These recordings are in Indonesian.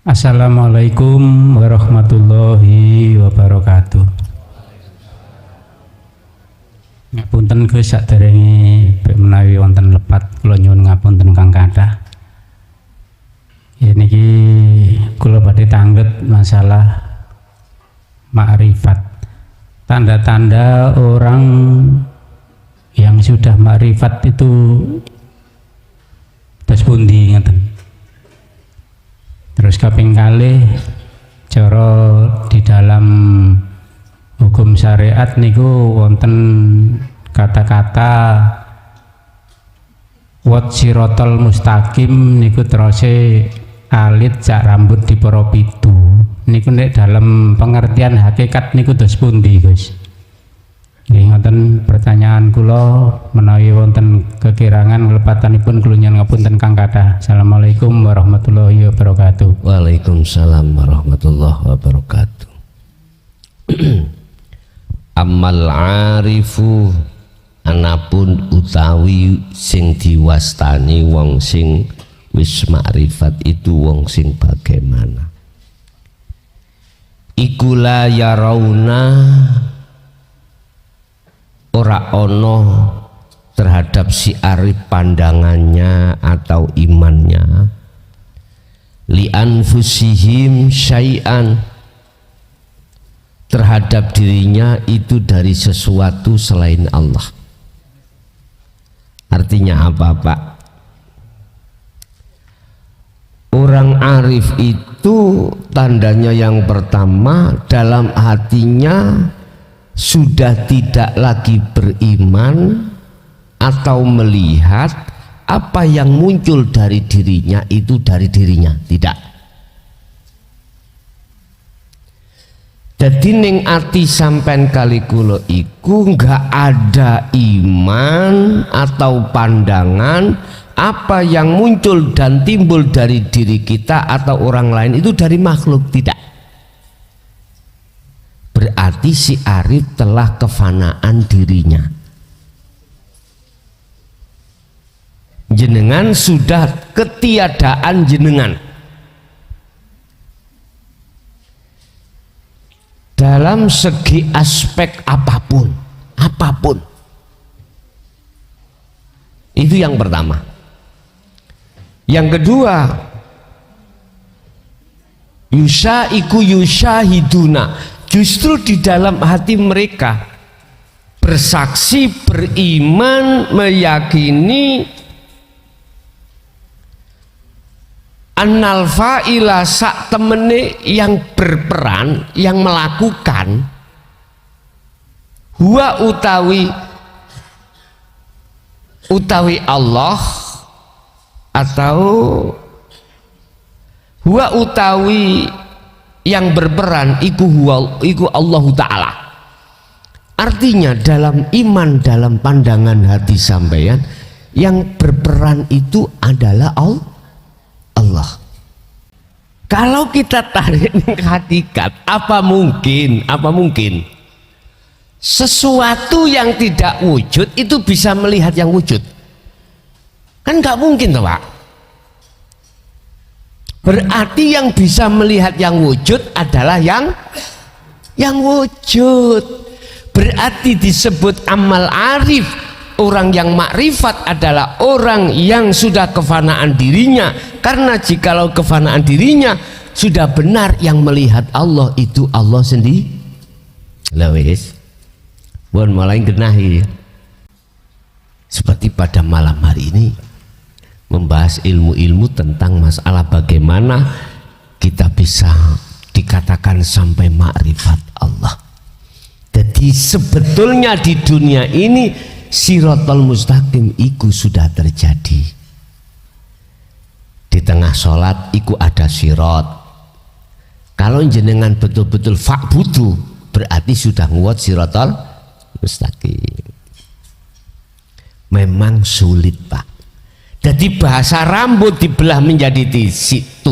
Assalamualaikum warahmatullahi wabarakatuh. Ngapunten Gus saderenge menawi wonten lepat kula nyuwun ngapunten Kang Kathah. Ya niki kula badhe tanglet masalah ma'rifat. Tanda-tanda orang yang sudah ma'rifat itu terus pundi ngeten. Terus kaping kalih cara di dalam hukum syariat niku wonten kata-kata wat sirotol mustaqim niku terose alit cak rambut di poropidu niku nek dalam pengertian hakikat niku dos pundi Gus? Nggih ngoten pertanyaan kula, menawi wonten kekirangan lepatanipun kula nyuwun ngapunten Kang Kathah. Assalamualaikum warahmatullahi wabarakatuh. Waalaikumsalam warahmatullahi wabarakatuh. Amal arifu anapun utawi sing diwastani wong sing wis makrifat itu wong sing bagaimana? Iku la yarauna ora ono terhadap si arif pandangannya atau imannya li anfusihim syai'an terhadap dirinya itu dari sesuatu selain Allah. Artinya apa Pak? Orang arif itu tandanya yang pertama dalam hatinya sudah tidak lagi beriman atau melihat apa yang muncul dari dirinya itu dari dirinya, tidak. Jadi ning ati sampean kali kula iku enggak ada iman atau pandangan apa yang muncul dan timbul dari diri kita atau orang lain itu dari makhluk, tidak. Berarti si arif telah kefanaan dirinya. Jenengan sudah ketiadaan jenengan dalam segi aspek apapun. Itu yang pertama. Yang kedua, yusyahiduna, justru di dalam hati mereka bersaksi, beriman, meyakini annal fa'ila sak temene yang berperan, yang melakukan huwa utawi Allah atau huwa utawi yang berperan iku Allah Ta'ala. Artinya dalam iman, dalam pandangan hati sampeyan yang berperan itu adalah Allah. Kalau kita tarik hakikat, apa mungkin sesuatu yang tidak wujud itu bisa melihat yang wujud? Kan nggak mungkin toh Pak. Berarti yang bisa melihat yang wujud adalah yang wujud. Berarti disebut amal arif. Orang yang makrifat adalah orang yang sudah kefanaan dirinya. Karena jikalau kefanaan dirinya sudah benar, yang melihat Allah itu Allah sendiri. Lawis, bukan malah genahi. Seperti pada malam hari ini membahas ilmu-ilmu tentang masalah bagaimana kita bisa dikatakan sampai makrifat Allah. Jadi sebetulnya di dunia ini sirotol mustaqim iku sudah terjadi. Di tengah sholat iku ada sirot. Kalau jenengan betul-betul fa'budu berarti sudah nguat sirotol mustaqim. Memang sulit Pak. Jadi bahasa rambut dibelah menjadi 7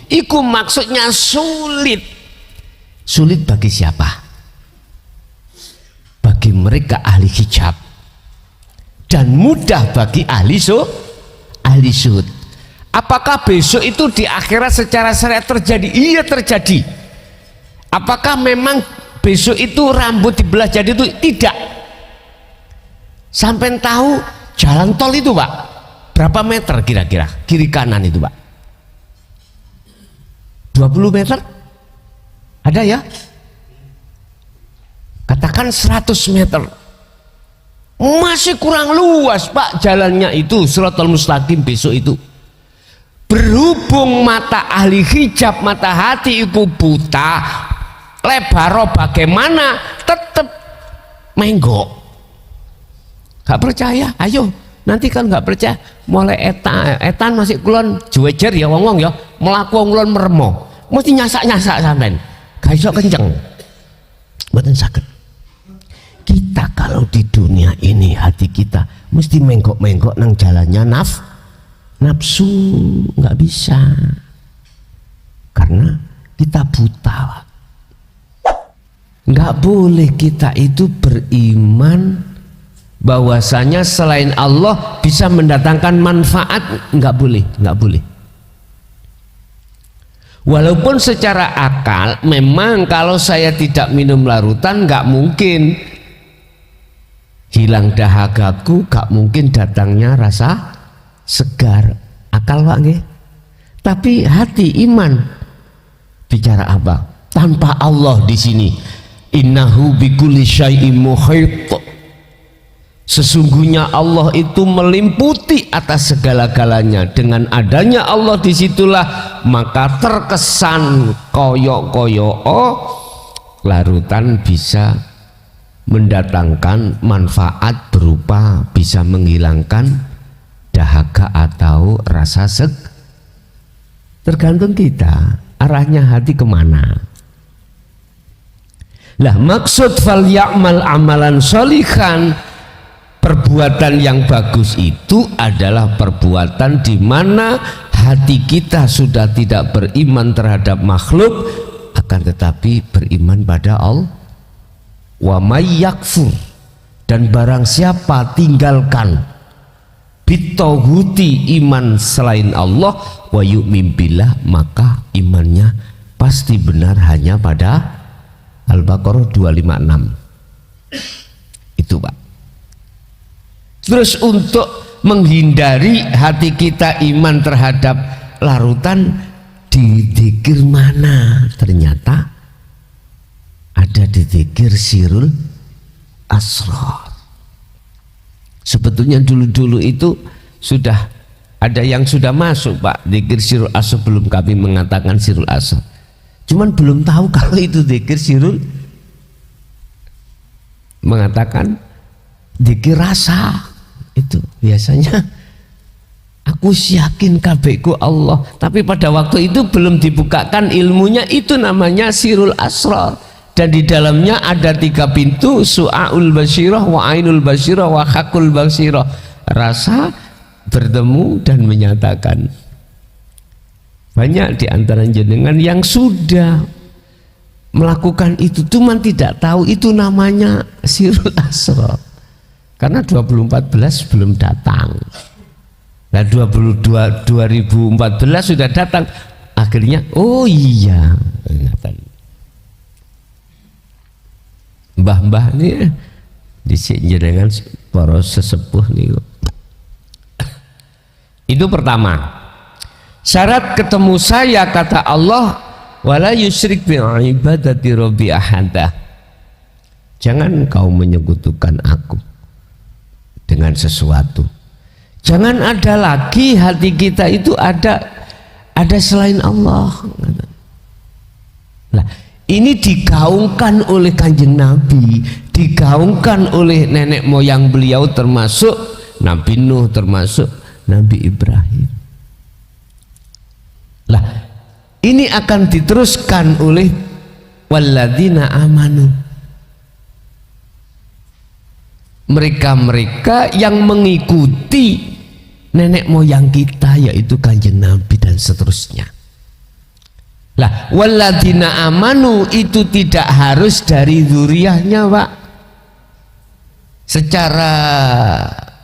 iku maksudnya sulit. Sulit bagi siapa? Bagi mereka ahli hijab, dan mudah bagi ahli syuhud. Apakah besok itu di akhirat secara syariat terjadi? Iya terjadi. Apakah memang besok itu rambut dibelah jadi itu? Tidak. Sampai tahu jalan tol itu Pak, berapa meter kira-kira kiri kanan itu Pak? 20 meter? Ada ya? Katakan 100 meter. Masih kurang luas Pak jalannya itu, Shiratal Mustaqim besok itu. Berhubung mata ahli hijab, mata hati itu buta, lebaro bagaimana tetap menggok. Gak percaya? Ayo, nanti kan gak percaya, mulai etan masih kulon juwejer ya wong ya, melaku kulon meremo, mesti nyasak sampean, gak iso kenceng, mboten saged. Kita kalau di dunia ini hati kita mesti menggok nang jalannya nafsu, nggak bisa, karena kita buta. Nggak boleh kita itu beriman bahwasanya selain Allah bisa mendatangkan manfaat, nggak boleh. Walaupun secara akal memang kalau saya tidak minum larutan nggak mungkin hilang dahagaku, gak mungkin datangnya rasa segar. Akal Pak nggih. Tapi hati iman bicara apa? Tanpa Allah di sini. Innahu bikulli syai'in muhit. Sesungguhnya Allah itu melimputi atas segala-galanya. Dengan adanya Allah disitulah maka terkesan koyok-koyok larutan bisa mendatangkan manfaat berupa bisa menghilangkan dahaga atau rasa tergantung kita arahnya hati kemana. Lah maksud fal ya'mal amalan sholihan, perbuatan yang bagus itu adalah perbuatan di mana hati kita sudah tidak beriman terhadap makhluk, akan tetapi beriman pada Allah. Wa may yakfur, dan barang siapa tinggalkan bitauhuti, iman selain Allah, wa yu'min billah, maka imannya pasti benar hanya pada Al-Baqarah 256 itu Pak. Terus untuk menghindari hati kita iman terhadap larutan, di dzikir mana? Ternyata ada di dzikir sirul asrar. Sebetulnya dulu-dulu itu sudah ada yang sudah masuk Pak, dzikir sirul asrar, belum kami mengatakan sirul asrar. Cuman belum tahu kalau itu dzikir sirul, mengatakan dzikir rasa. Itu biasanya aku yakin kabehku Allah, tapi pada waktu itu belum dibukakan ilmunya, itu namanya sirul asrar. Dan di dalamnya ada 3 pintu, su'aul basirah, wa ainul basirah, wa hakul basirah. Rasa, bertemu, dan menyatakan. Banyak di antara jenengan yang sudah melakukan itu, cuman tidak tahu itu namanya sirul asrar. Karena 2014 belum datang. Nah 2014 sudah datang. Akhirnya, oh iya, mbah-mbah ini disik jenengan para sesepuh nih. Itu pertama. Syarat ketemu saya, kata Allah, wala yusyrik bi ibadati rabbi ahada. Jangan kau menyekutukan aku dengan sesuatu. Jangan ada lagi hati kita itu ada selain Allah. Nah, ini digaungkan oleh Kanjeng Nabi, digaungkan oleh nenek moyang beliau, termasuk Nabi Nuh, termasuk Nabi Ibrahim. Lah, ini akan diteruskan oleh walladzina amanu. Mereka-mereka yang mengikuti nenek moyang kita, yaitu Kanjeng Nabi dan seterusnya. Lah, walladzina amanu itu tidak harus dari dzurriyyahnya, Pak. Secara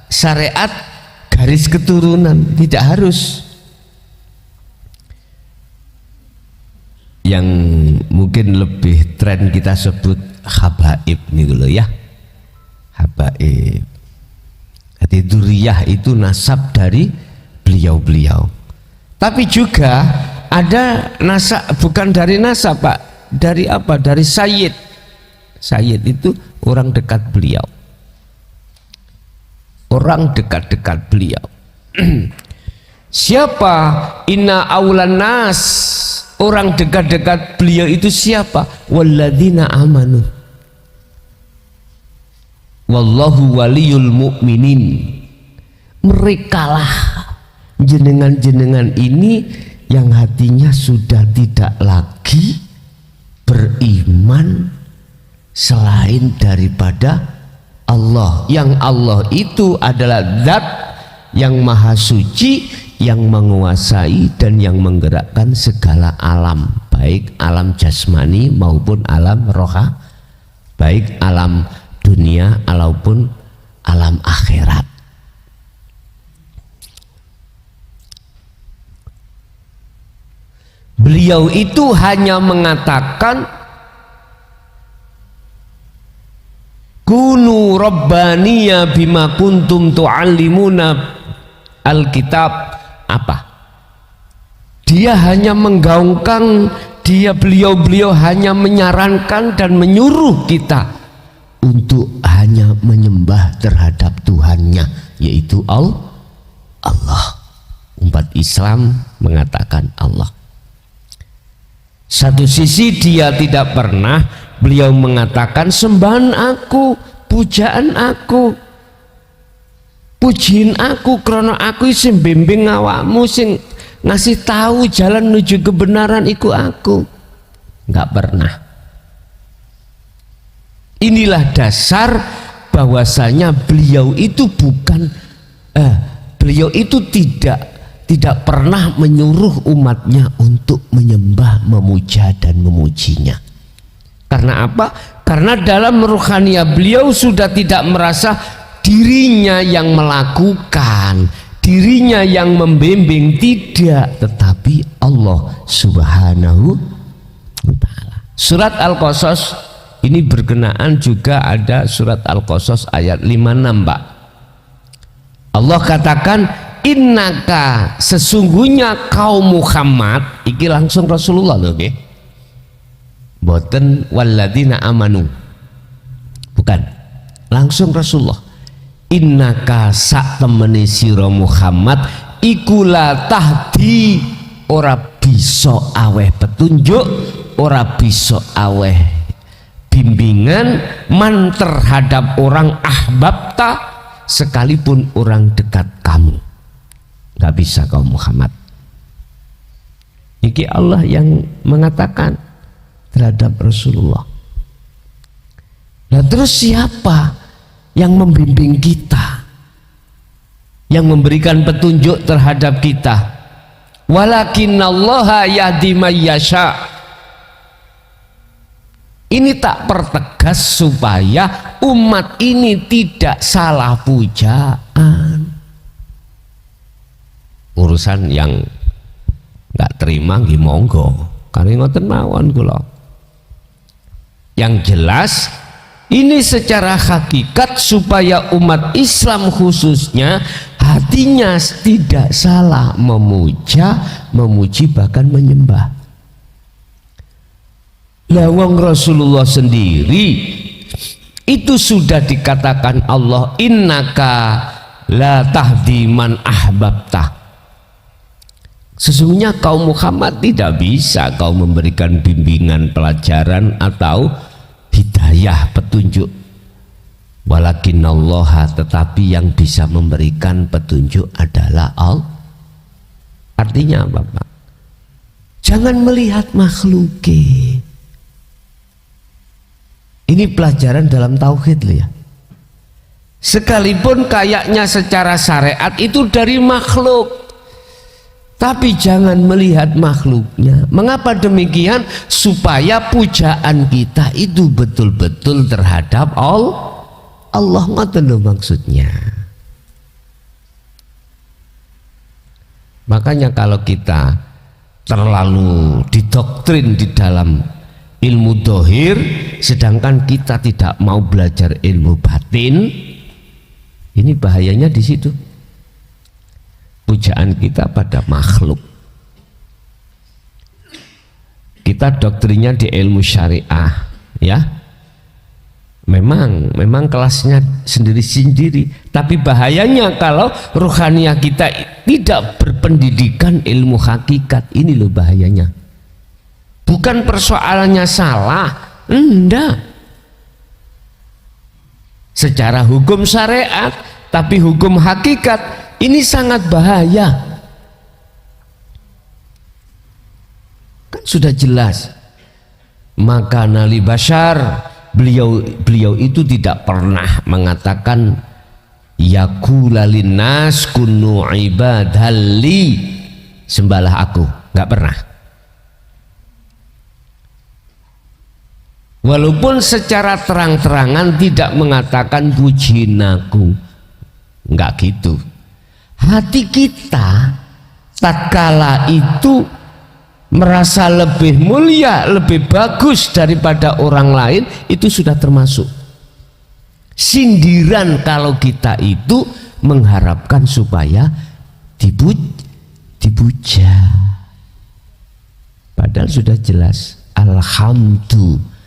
syariat garis keturunan tidak harus. yang mungkin lebih tren kita sebut habaib nih dulu ya, habaib. Jadi dzurriyyah itu nasab dari beliau-beliau. Tapi juga ada nasab, bukan dari nasab Pak, dari apa? Dari sayyid. Sayyid itu orang dekat beliau, orang dekat-dekat beliau. Siapa? Inna aulan nas, orang dekat-dekat beliau itu siapa? Walladzina amanu wallahu waliyul mu'minin. Merekalah jenengan-jenengan ini yang hatinya sudah tidak lagi beriman selain daripada Allah, yang Allah itu adalah zat yang maha suci, yang menguasai dan yang menggerakkan segala alam, baik alam jasmani maupun alam roha, baik alam dunia ataupun alam akhirat. Beliau itu hanya mengatakan kunu rabbaniya bima kuntum tu'allimuna alkitab. Apa? Dia hanya menggaungkan, beliau hanya menyarankan dan menyuruh kita untuk hanya menyembah terhadap Tuhannya, yaitu Allah. Umat Islam mengatakan Allah. Satu sisi dia tidak pernah, beliau mengatakan sembahan aku, pujaan aku, pujiin aku, krono aku sing bimbing awakmu, sing ngasih tahu jalan menuju kebenaran iku aku. Enggak pernah. Inilah dasar bahwasanya beliau itu bukan beliau itu tidak pernah menyuruh umatnya untuk menyembah, memuja dan memujinya. Karena apa? Karena dalam ruhania beliau sudah tidak merasa dirinya yang melakukan, dirinya yang membimbing, tidak, tetapi Allah Subhanahu wa taala. Surat Al-Qasas ini berkenaan juga ada surat Al-Qasas ayat 56, Pak. Allah katakan innaka, sesungguhnya kaum Muhammad, iki langsung Rasulullah loh, okay? Boten walladzina amanu, bukan, langsung Rasulullah. Innaka sak temene sira Muhammad iku la tahdi, ora bisa aweh petunjuk, ora bisa aweh bimbingan man terhadap orang ahbabta, sekalipun orang dekat kamu, nggak bisa kaum Muhammad. Ini Allah yang mengatakan terhadap Rasulullah. Nah terus siapa yang membimbing kita, yang memberikan petunjuk terhadap kita? Walakinallaha yahdi may yasha. Ini tak pertegas supaya umat ini tidak salah pujaan. Urusan yang nggak terima nggih monggo, karena ngoten mawon kula. Yang jelas ini secara hakikat supaya umat Islam khususnya hatinya tidak salah memuja, memuji bahkan menyembah. Lah wong Rasulullah sendiri itu sudah dikatakan Allah innaka la tahdi man ahbabta. Sesungguhnya kaum Muhammad tidak bisa kau memberikan bimbingan, pelajaran atau hidayah, petunjuk. Walakinallaha, tetapi yang bisa memberikan petunjuk adalah Allah. Artinya apa, Pak? Jangan melihat makhluk. Ini pelajaran dalam tauhid loh ya. Sekalipun kayaknya secara syariat itu dari makhluk, tapi jangan melihat makhluknya. Mengapa demikian? Supaya pujaan kita itu betul-betul terhadap Allah. Ngoten lho maksudnya. Makanya kalau kita terlalu didoktrin di dalam ilmu dohir, sedangkan kita tidak mau belajar ilmu batin. Ini bahayanya di situ. Pujaan kita pada makhluk. Kita doktrinnya di ilmu syariah, ya. Memang kelasnya sendiri-sendiri, tapi bahayanya kalau ruhaniyah kita tidak berpendidikan ilmu hakikat. Ini loh bahayanya. Bukan persoalannya salah, enggak. Secara hukum syariat, tapi hukum hakikat ini sangat bahaya. Kan sudah jelas. Maka nali bashar, beliau itu tidak pernah mengatakan yaqula linnas kunu ibadalli, sembahlah aku, nggak pernah. Walaupun secara terang-terangan tidak mengatakan pujiin aku, nggak gitu. Hati kita tatkala itu merasa lebih mulia, lebih bagus daripada orang lain, itu sudah termasuk sindiran kalau kita itu mengharapkan supaya dipuja. Padahal sudah jelas alhamdulillah.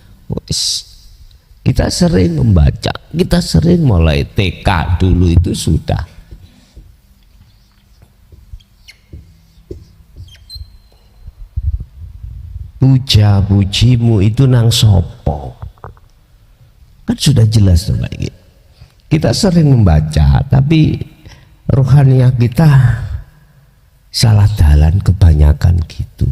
Kita sering membaca, kita sering mulai TK dulu itu sudah. Puja pujimu itu nang sopo, kan sudah jelas lagi. Kita sering membaca, tapi rohaniah kita salah jalan kebanyakan gitu.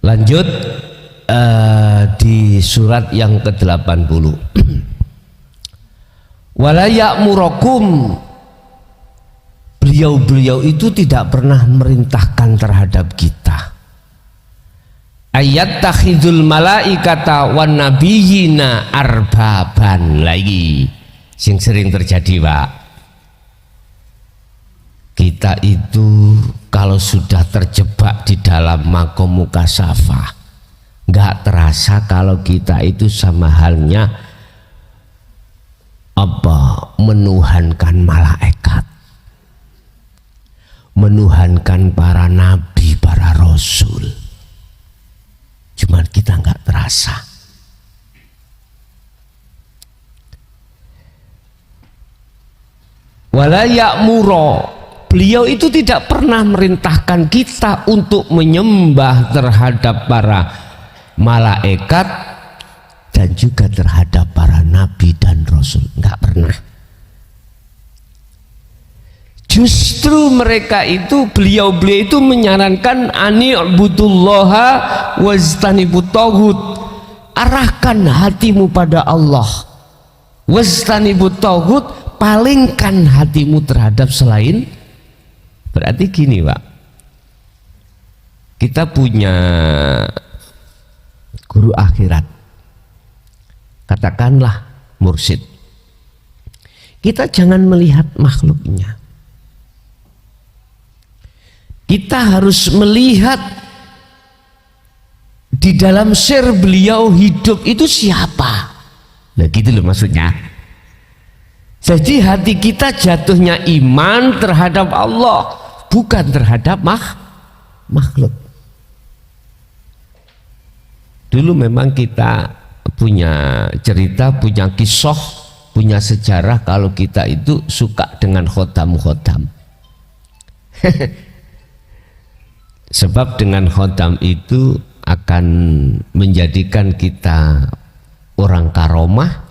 Lanjut di surat yang ke-80. Wala ya'murukum, beliau itu tidak pernah merintahkan terhadap kita ayat takhidul malaikata wan nabiyina arbaban. Lagi sing sering terjadi, Pak. Kita itu kalau sudah terjebak di dalam makom mukasafah, nggak terasa kalau kita itu sama halnya menuhankan malaikat, menuhankan para nabi, para rasul. Cuman kita nggak terasa. Wala ya'muru, beliau itu tidak pernah merintahkan kita untuk menyembah terhadap para malaikat dan juga terhadap para nabi dan rasul. Enggak pernah. Justru mereka itu, beliau itu menyarankan ani'budullaha wajtanibut taghut, arahkan hatimu pada Allah, wajtanibut taghut, palingkan hatimu terhadap selain. Berarti gini, Pak, kita punya guru akhirat, katakanlah mursyid. Kita jangan melihat makhluknya, kita harus melihat di dalam sir beliau hidup itu siapa. Nah gitu loh maksudnya. Jadi hati kita jatuhnya iman terhadap Allah, bukan terhadap makhluk. Dulu memang kita punya cerita, punya kisah, punya sejarah kalau kita itu suka dengan khotam-khotam. Sebab dengan khotam itu akan menjadikan kita orang karomah,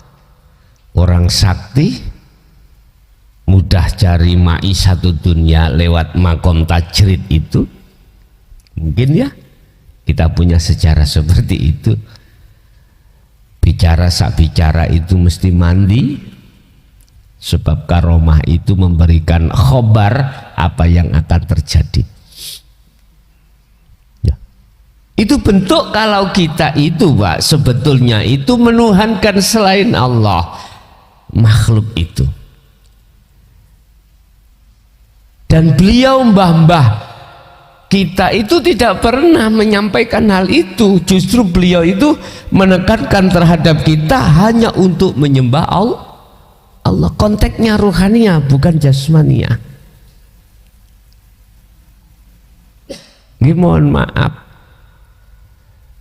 orang sakti, mudah cari maisatu dunia lewat makom tajrid itu. Mungkin ya kita punya sejarah seperti itu. Bicara sak bicara itu mesti mandi, sebab karomah itu memberikan khobar apa yang akan terjadi. Ya. Itu bentuk kalau kita itu, Pak, sebetulnya itu menuhankan selain Allah makhluk itu. Dan beliau mbah-mbah kita itu tidak pernah menyampaikan hal itu. Justru beliau itu menekankan terhadap kita hanya untuk menyembah Allah. Konteksnya ruhania, bukan jasmania. Ini mohon maaf,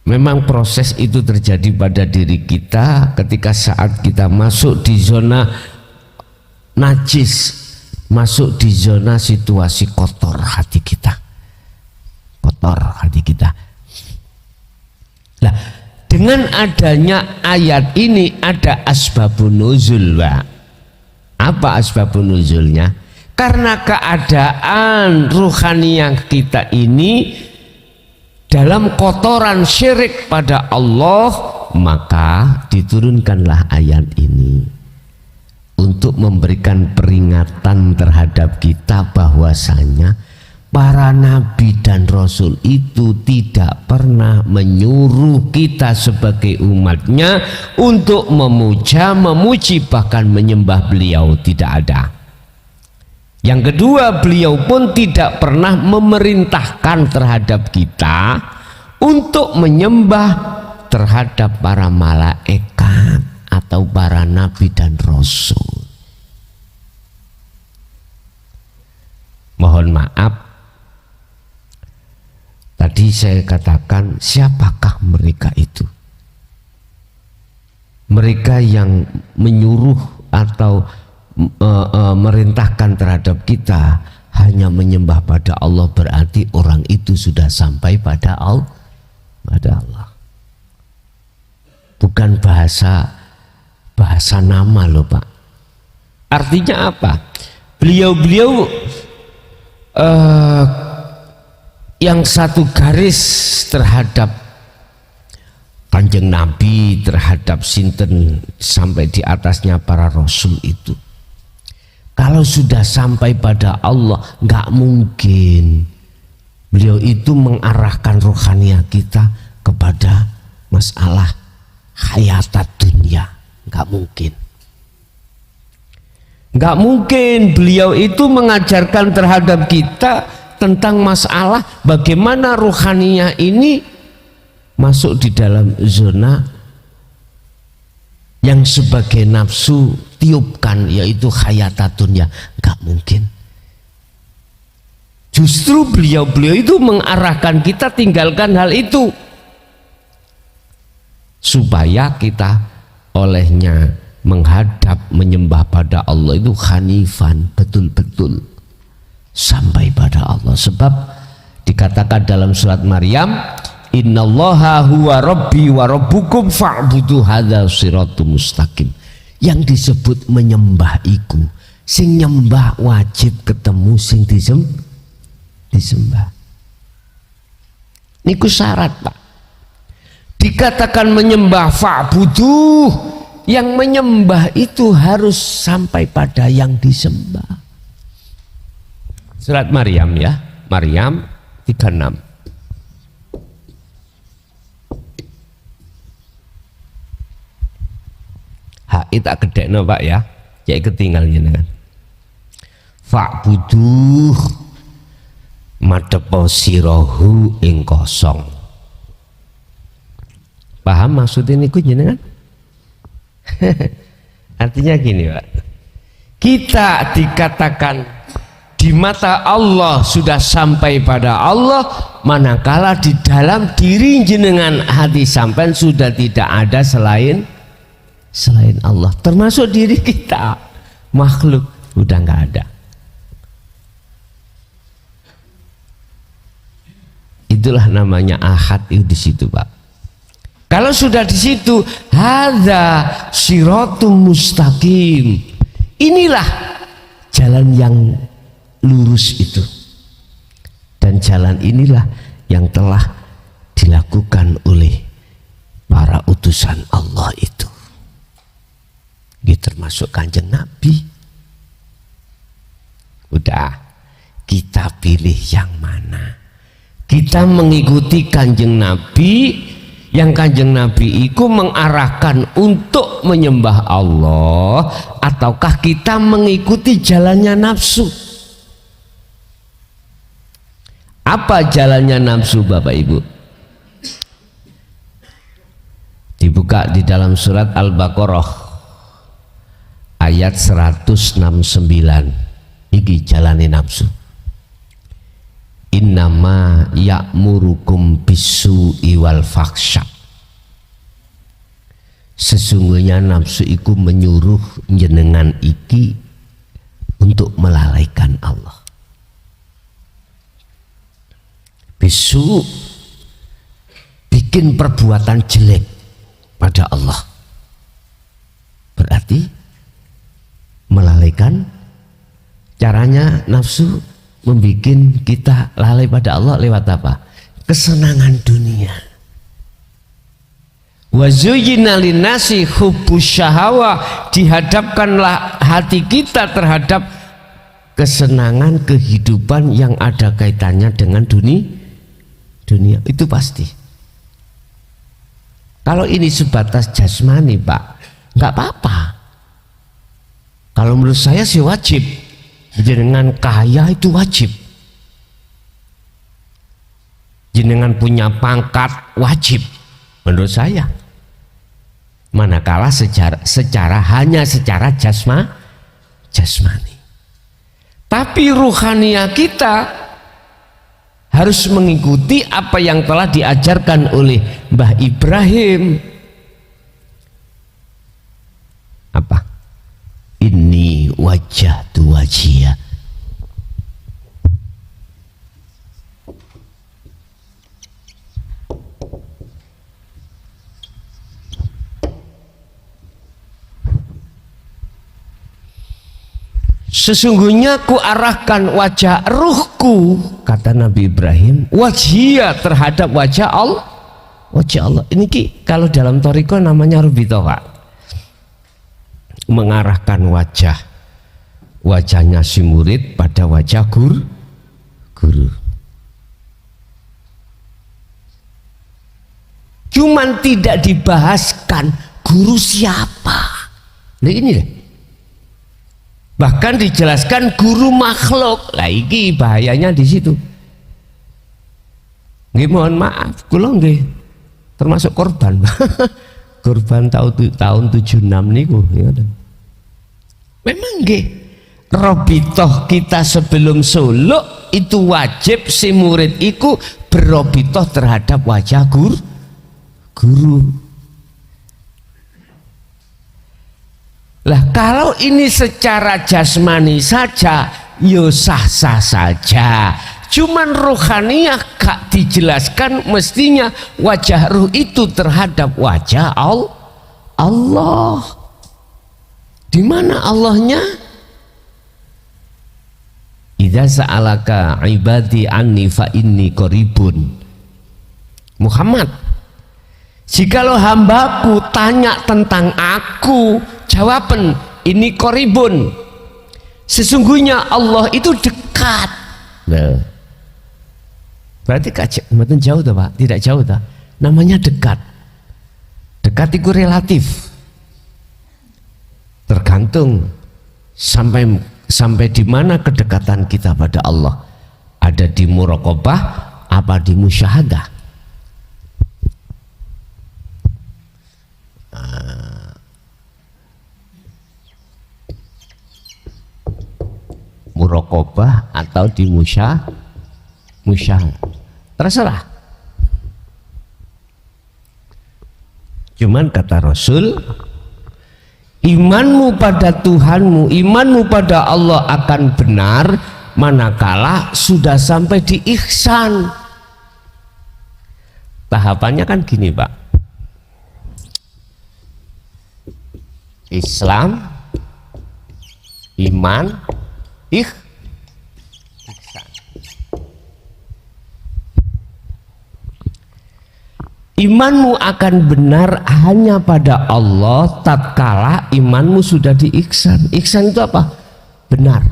memang proses itu terjadi pada diri kita ketika saat kita masuk di zona najis, masuk di zona situasi kotor hati kita, kotor hati kita. Nah, dengan adanya ayat ini ada asbabun nuzul, Pak. Apa asbabun nuzulnya? Karena keadaan ruhaniyah kita ini dalam kotoran syirik pada Allah, maka diturunkanlah ayat ini untuk memberikan peringatan terhadap kita bahwasanya para nabi dan rasul itu tidak pernah menyuruh kita sebagai umatnya untuk memuja, memuji, bahkan menyembah beliau. Tidak ada. Yang kedua, beliau pun tidak pernah memerintahkan terhadap kita untuk menyembah terhadap para malaikat atau para nabi dan rasul. Mohon maaf, tadi saya katakan siapakah mereka itu? Mereka yang menyuruh atau merintahkan terhadap kita hanya menyembah pada Allah, berarti orang itu sudah sampai pada Allah. Bukan bahasa nama loh, Pak. Artinya apa? Beliau-beliau yang satu garis terhadap Kanjeng Nabi, terhadap sinten sampai di atasnya para rasul itu. Kalau sudah sampai pada Allah, nggak mungkin beliau itu mengarahkan rohania kita kepada masalah hayatat dunia. Nggak mungkin. Nggak mungkin beliau itu mengajarkan terhadap kita tentang masalah bagaimana rohania ini masuk di dalam zona yang sebagai nafsu tiupkan, yaitu hayatat dunia. Nggak mungkin. Justru beliau-beliau itu mengarahkan kita tinggalkan hal itu supaya kita olehnya menghadap menyembah pada Allah itu hanifan, betul-betul sampai pada Allah. Sebab dikatakan dalam surat Maryam, innallaha huwa rabbi wa rabbukum fa'budu hadzal siratul mustaqim. Yang disebut menyembah iku, sing nyembah wajib ketemu sing disembah. Niku syarat, Pak. Dikatakan menyembah fa'budu, yang menyembah itu harus sampai pada yang disembah. Surat Maryam ya, Maryam 36. Hak tak gedekno, Pak ya. Cek ketinggal jenengan. Fa'buduh madepo sirahu ing kosong. Paham maksud ini ku jenengan? Artinya gini, Pak. Kita dikatakan di mata Allah sudah sampai pada Allah, manakala di dalam diri jenengan hati sampean sudah tidak ada selain Allah, termasuk diri kita, makhluk udah nggak ada. Itulah namanya ahad itu di situ, Pak. Kalau sudah di situ, hadza siratum mustaqim. Inilah jalan yang lurus itu. Dan jalan inilah yang telah dilakukan oleh para utusan Allah itu. Termasuk Kanjeng Nabi. Udah, kita pilih yang mana? Kita mengikuti Kanjeng Nabi, yang Kanjeng Nabi itu mengarahkan untuk menyembah Allah, ataukah kita mengikuti jalannya nafsu? Apa jalannya nafsu Bapak Ibu? Dibuka di dalam surat Al-Baqarah ayat 169. Iki jalane nafsu. Innama ya'murukum bisu'i wal faksha. Sesungguhnya nafsu iku menyuruh jenengan iki untuk melalaikan Allah. Bisu, bikin perbuatan jelek pada Allah, berarti melalaikan. Caranya nafsu membuat kita lalai pada Allah lewat apa? Kesenangan dunia. Wa zuyyina linnasi hubbus syahawah, dihadapkanlah hati kita terhadap kesenangan kehidupan yang ada kaitannya dengan dunia. Itu pasti. Kalau ini sebatas jasmani Pak, nggak apa-apa. Kalau menurut saya sih wajib. Jenengan kaya itu wajib. Jenengan punya pangkat wajib menurut saya. Manakala hanya secara jasmani. Tapi ruhania kita harus mengikuti apa yang telah diajarkan oleh Mbah Ibrahim. Apa? Inni wajjahtu wajhiya. Sesungguhnya ku arahkan wajah ruhku, kata Nabi Ibrahim, wajhiya, terhadap wajah Allah. Wajah Allah ini kalau dalam thariqah namanya rubitoh Pak. Mengarahkan wajahnya si murid pada wajah guru. Cuman tidak dibahaskan guru siapa. Nah ini deh. Bahkan dijelaskan guru makhluk. Lah iki bahayanya di situ. Nggih mohon maaf, kula nggih termasuk korban. Korban tahun 76 niku. Memang nggih. Robitoh kita sebelum suluk itu wajib si murid iku berobitoh terhadap wajah guru. Lah kalau ini secara jasmani saja, yo sah-sah saja. Cuman rohaniah gak dijelaskan, mestinya wajah ruh itu terhadap wajah Allah. Di mana Allahnya? Idza sa'alaka ibadi anni fa inni qaribun. Muhammad, jikalau hambaku tanya tentang aku, jawaban ini qaribun. Sesungguhnya Allah itu dekat. Nah, berarti mboten jauh toh Pak? Tidak jauh toh. Namanya dekat. Dekat itu relatif. Tergantung sampai di mana kedekatan kita pada Allah. Ada di muraqabah apa di musyahadah. Muraqabah atau di musyahadah, terserah. Cuman kata Rasul, imanmu pada Tuhanmu, imanmu pada Allah akan benar manakala sudah sampai di ihsan. Tahapannya kan gini Pak, Islam, iman, ihsan. Imanmu akan benar hanya pada Allah tatkala imanmu sudah di ihsan. Ihsan itu apa? Benar.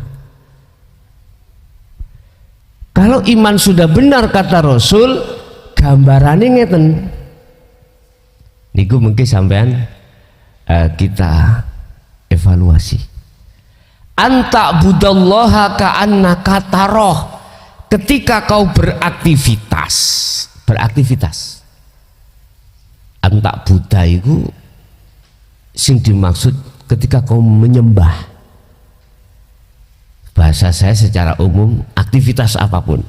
Kalau iman sudah benar kata Rasul, gambarannya ngeten. Niku mungkin sampean kita evaluasi. Anta budallaha ka'annaka taroh. ketika kau beraktivitas antak Buddha itu sing dimaksud ketika kau menyembah, bahasa saya secara umum aktivitas apapun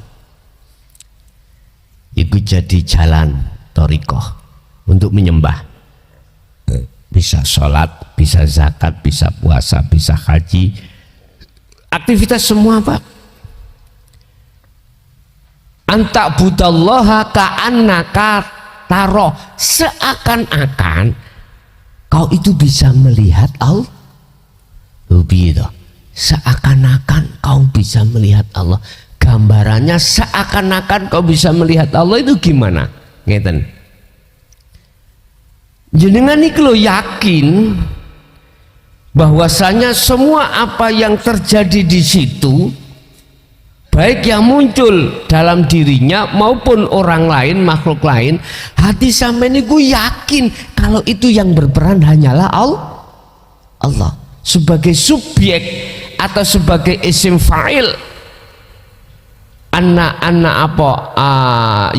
itu jadi jalan thariqah untuk menyembah. Bisa sholat, bisa zakat, bisa puasa, bisa haji, aktivitas semua apa? Antak budallaha ka'annaka taroh, seakan-akan kau itu bisa melihat Allah. Begitu. Seakan-akan kau bisa melihat Allah. Gambarannya seakan-akan kau bisa melihat Allah itu gimana? Ngeten. Jenengan iki lo yakin bahwasanya semua apa yang terjadi di situ, baik yang muncul dalam dirinya maupun orang lain, makhluk lain, hati sampean niku yakin kalau itu yang berperan hanyalah Allah sebagai subjek atau sebagai isim fa'il. Anna apa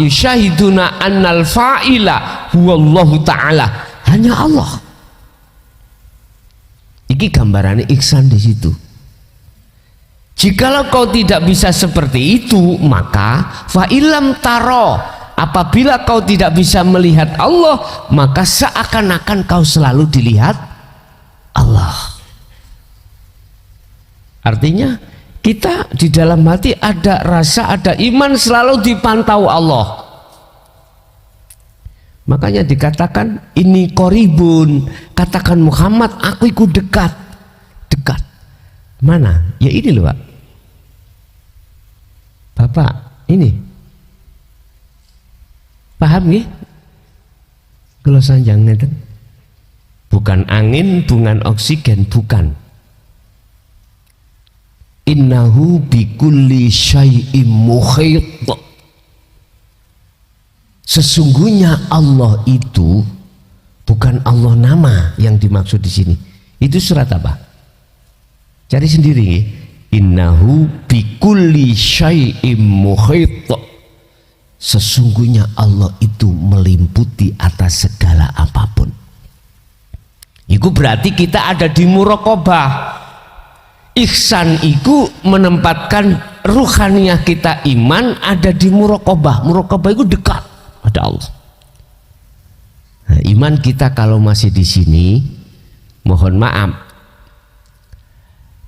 yusyahiduna annal fa'ila huwallahu ta'ala, hanya Allah. Iki gambarannya ihsan di situ. Jikalau kau tidak bisa seperti itu, maka fa'ilam taro, apabila kau tidak bisa melihat Allah, maka seakan-akan kau selalu dilihat Allah. Artinya kita di dalam hati ada rasa, ada iman, selalu dipantau Allah. Makanya dikatakan ini koribun, katakan Muhammad, aku ikut dekat. Mana? Ya ini loh Pak. Bapak ini paham nggih? Kalau sanjang ngeten, bukan angin, bukan oksigen, bukan. Innahu bikulli syai'im muhit. Sesungguhnya Allah itu bukan Allah nama yang dimaksud di sini. Itu surat apa? Cari sendiri ya. Innahu bikulli syai'im muhit. Sesungguhnya Allah itu meliputi atas segala apapun. Itu berarti kita ada di muraqabah. Ihsan itu menempatkan ruhaniyah kita, iman ada di muraqabah. Muraqabah itu dekat pada Allah. Nah, iman kita kalau masih di sini, mohon maaf,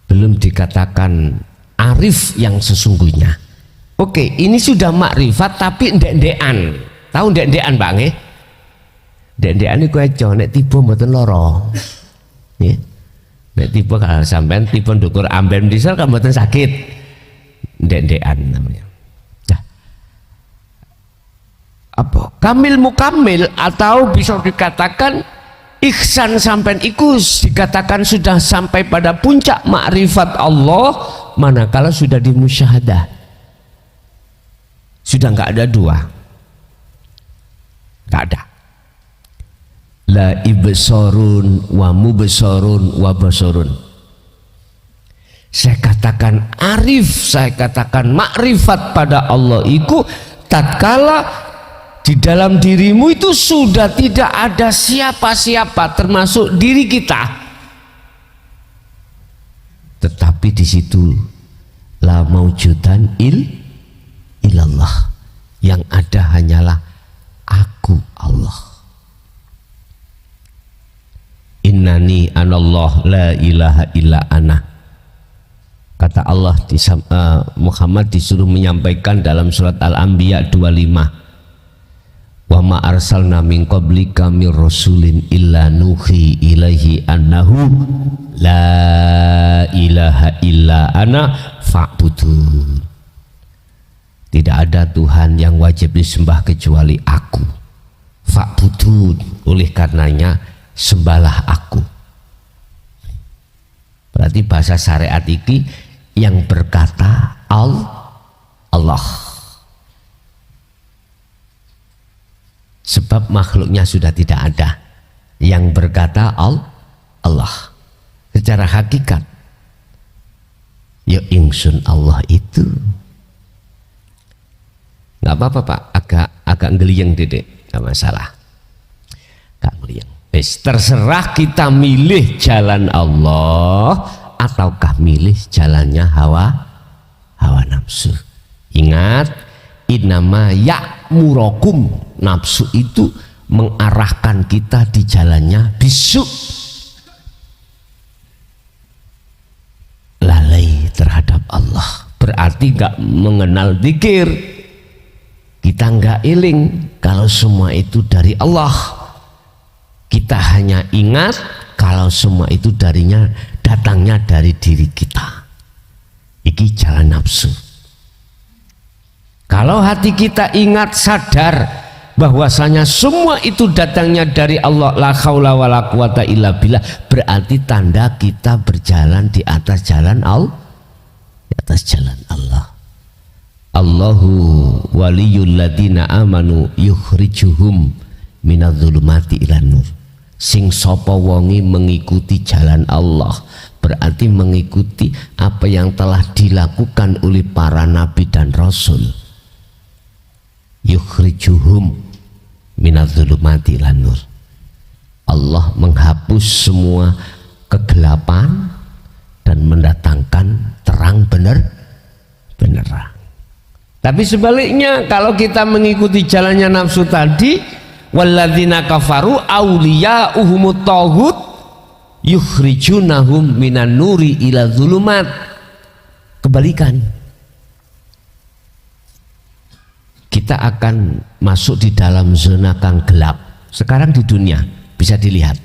belum dikatakan arif yang sesungguhnya. Oke, ini sudah makrifat tapi ndek-ndekan. Tahu ndek-ndekan Pak nggih? Ndek-ndekan iku aja nek tiba mboten lara. Nggih. Nek tiba kalau sampean tiba ndukur amben diesel kan mboten sakit. Ndek-ndekan namanya. Nah. Apa? Kamil mukamil atau bisa dikatakan ihsan sampean iku dikatakan sudah sampai pada puncak makrifat Allah manakala sudah dimusyahadah. Sudah nggak ada dua, nggak ada. La ibsorun wa mubsorun wa basarun. Saya katakan arif, saya katakan makrifat pada Allah itu tatkala di dalam dirimu itu sudah tidak ada siapa-siapa termasuk diri kita, tetapi di situ la maujudan ilallah, yang ada hanyalah aku Allah. Innani anallah la ilaha illa ana, kata Allah di Muhammad disuruh menyampaikan dalam surat Al-Anbiya 25, wa ma arsalna min qablika mir rasulin illa nuhi ilaihi annahu la ilaha illa ana fa'budun. Tidak ada Tuhan yang wajib disembah kecuali aku. Fa'budun, oleh karenanya sembahlah aku. Berarti bahasa syariat ini yang berkata Allah. Sebab makhluknya sudah tidak ada. Yang berkata Allah. Secara hakikat ya ingsun Allah itu Nggak apa-apa Pak, agak ngeliyeng Dedek, nggak masalah. Agak ngeliyeng. Terserah kita milih jalan Allah ataukah milih jalannya hawa nafsu. Ingat, innama ya'murokum, nafsu itu mengarahkan kita di jalannya bisu, lalai terhadap Allah, berarti nggak mengenal zikir, kita nggak iling kalau semua itu dari Allah. Kita hanya ingat kalau semua itu datangnya dari diri kita. Iki jalan nafsu. Kalau hati kita ingat, sadar bahwasanya semua itu datangnya dari Allah, la haula wala quwata illa billah, berarti tanda kita berjalan di atas jalan Allah, di atas jalan Allah. Allahu waliyul ladina amanu yukhrijuhum minadh-dhulumati ilan nur. Sing sapa wonge mengikuti jalan Allah, berarti mengikuti apa yang telah dilakukan oleh para nabi dan rasul. Yukhrijuhum minadh-dhulumati ilan nur. Allah menghapus semua kegelapan dan mendatangkan terang benerang. Tapi sebaliknya, kalau kita mengikuti jalannya nafsu tadi, walladzina kafaru awliya'uhumut taghut yukhrijunahum minan nuri ila dzulumat. Kebalikan, kita akan masuk di dalam zona yang gelap. Sekarang di dunia bisa dilihat,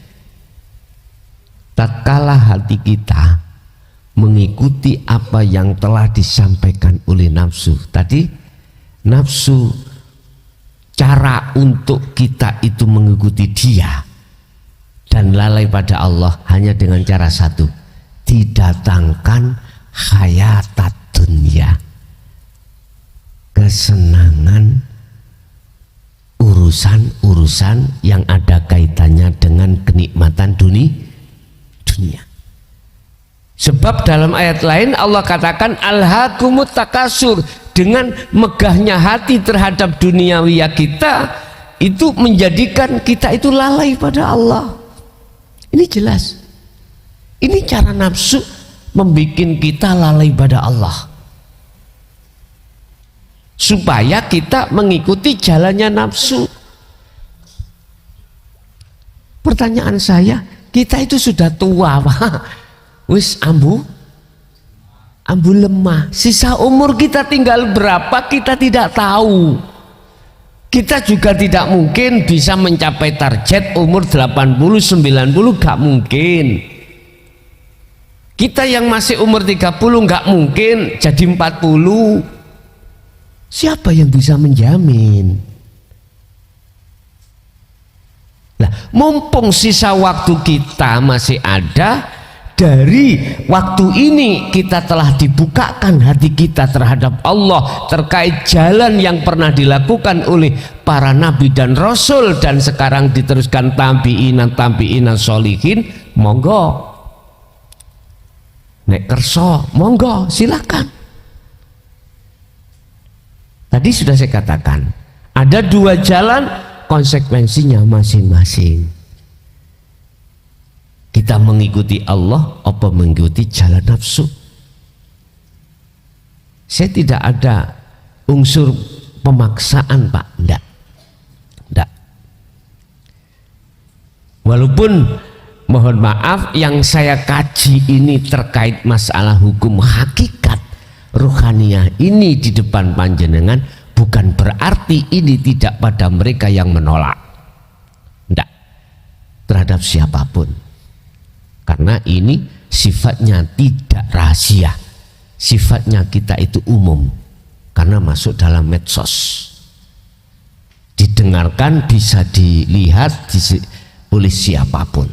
tatkala hati kita mengikuti apa yang telah disampaikan oleh nafsu tadi, nafsu cara untuk kita itu mengikuti dia dan lalai pada Allah hanya dengan cara satu, didatangkan hayatat dunia, kesenangan, urusan-urusan yang ada kaitannya dengan kenikmatan dunia. Sebab dalam ayat lain Allah katakan alhaakumut takasur, dengan megahnya hati terhadap duniawiyah kita itu menjadikan kita itu lalai pada Allah. Ini jelas, ini cara nafsu membuat kita lalai pada Allah supaya kita mengikuti jalannya nafsu. Pertanyaan saya, kita itu sudah tua Pak, wis ambu lemah, sisa umur kita tinggal berapa kita tidak tahu. Kita juga tidak mungkin bisa mencapai target umur 80, 90, gak mungkin. Kita yang masih umur 30 gak mungkin jadi 40. Siapa yang bisa menjamin? Nah, mumpung sisa waktu kita masih ada, dari waktu ini kita telah dibukakan hati kita terhadap Allah terkait jalan yang pernah dilakukan oleh para nabi dan rasul, dan sekarang diteruskan tabi'inan sholihin. Monggo nek kerso, monggo silakan. Tadi sudah saya katakan ada dua jalan, konsekuensinya masing-masing. Kita mengikuti Allah apa mengikuti jalan nafsu? Saya tidak ada unsur pemaksaan Pak, enggak. Walaupun mohon maaf yang saya kaji ini terkait masalah hukum hakikat ruhaniyah ini di depan panjenengan, bukan berarti ini tidak pada mereka yang menolak, enggak, terhadap siapapun. Karena ini sifatnya tidak rahasia, sifatnya kita itu umum, karena masuk dalam medsos, didengarkan, bisa dilihat oleh siapapun,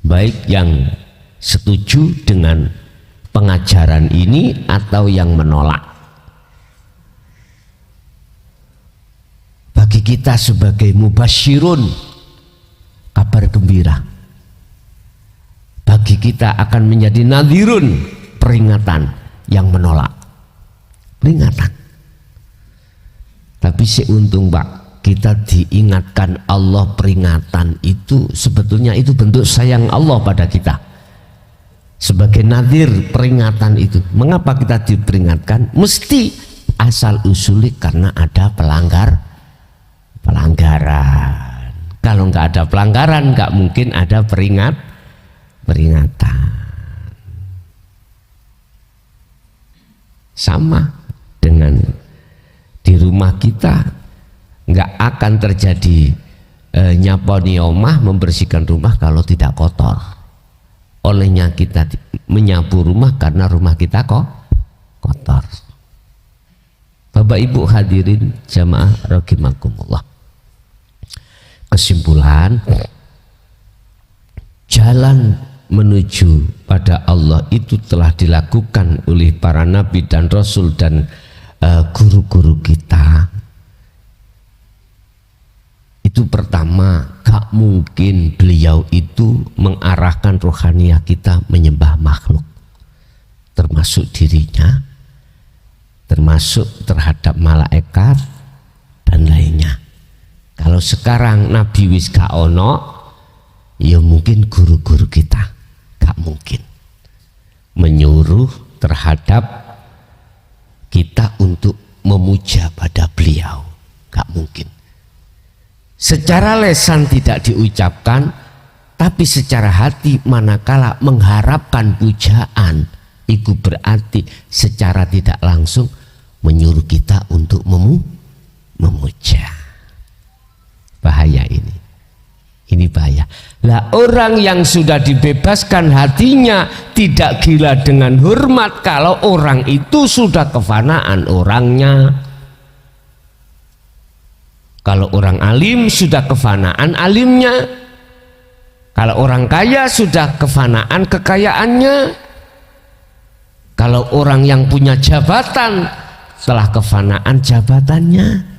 baik yang setuju dengan pengajaran ini atau yang menolak. Bagi kita sebagai mubasyirun, kabar gembira. Bagi kita akan menjadi nadhirun, peringatan yang menolak. Peringatan. Tapi seuntung Pak, kita diingatkan Allah, peringatan itu sebetulnya itu bentuk sayang Allah pada kita. Sebagai nadhir peringatan itu. Mengapa kita diperingatkan? Mesti asal usuli karena ada pelanggaran. Kalau nggak ada pelanggaran, nggak mungkin ada peringatan. Sama dengan di rumah kita, nggak akan terjadi nyaponi omah, membersihkan rumah kalau tidak kotor. Olehnya kita menyapu rumah karena rumah kita kok kotor. Bapak Ibu hadirin jamaah rahimakumullah. Kesimpulan, jalan menuju pada Allah itu telah dilakukan oleh para nabi dan rasul dan guru-guru kita. Itu pertama, gak mungkin beliau itu mengarahkan rohaniah kita menyembah makhluk, termasuk dirinya, termasuk terhadap malaikat dan lainnya. Kalau sekarang nabi wis gak ono, ya mungkin guru-guru kita gak mungkin menyuruh terhadap kita untuk memuja pada beliau, gak mungkin. Secara lesan tidak diucapkan, tapi secara hati manakala mengharapkan pujaan, itu berarti secara tidak langsung menyuruh kita untuk memuja. Bahaya ini bahaya. Lah orang yang sudah dibebaskan hatinya tidak gila dengan hormat kalau orang itu sudah kefanaan orangnya. Kalau orang alim sudah kefanaan alimnya. Kalau orang kaya sudah kefanaan kekayaannya. Kalau orang yang punya jabatan telah kefanaan jabatannya.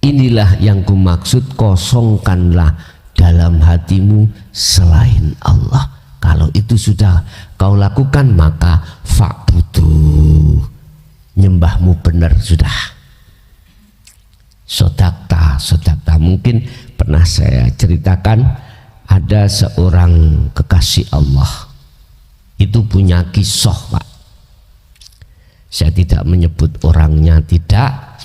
Inilah yang kumaksud, kosongkanlah dalam hatimu selain Allah. Kalau itu sudah kau lakukan, maka fa'budu, nyembahmu benar sudah. Sodakta. Mungkin pernah saya ceritakan, ada seorang kekasih Allah itu punya kisah Pak. Saya tidak menyebut orangnya, tidak.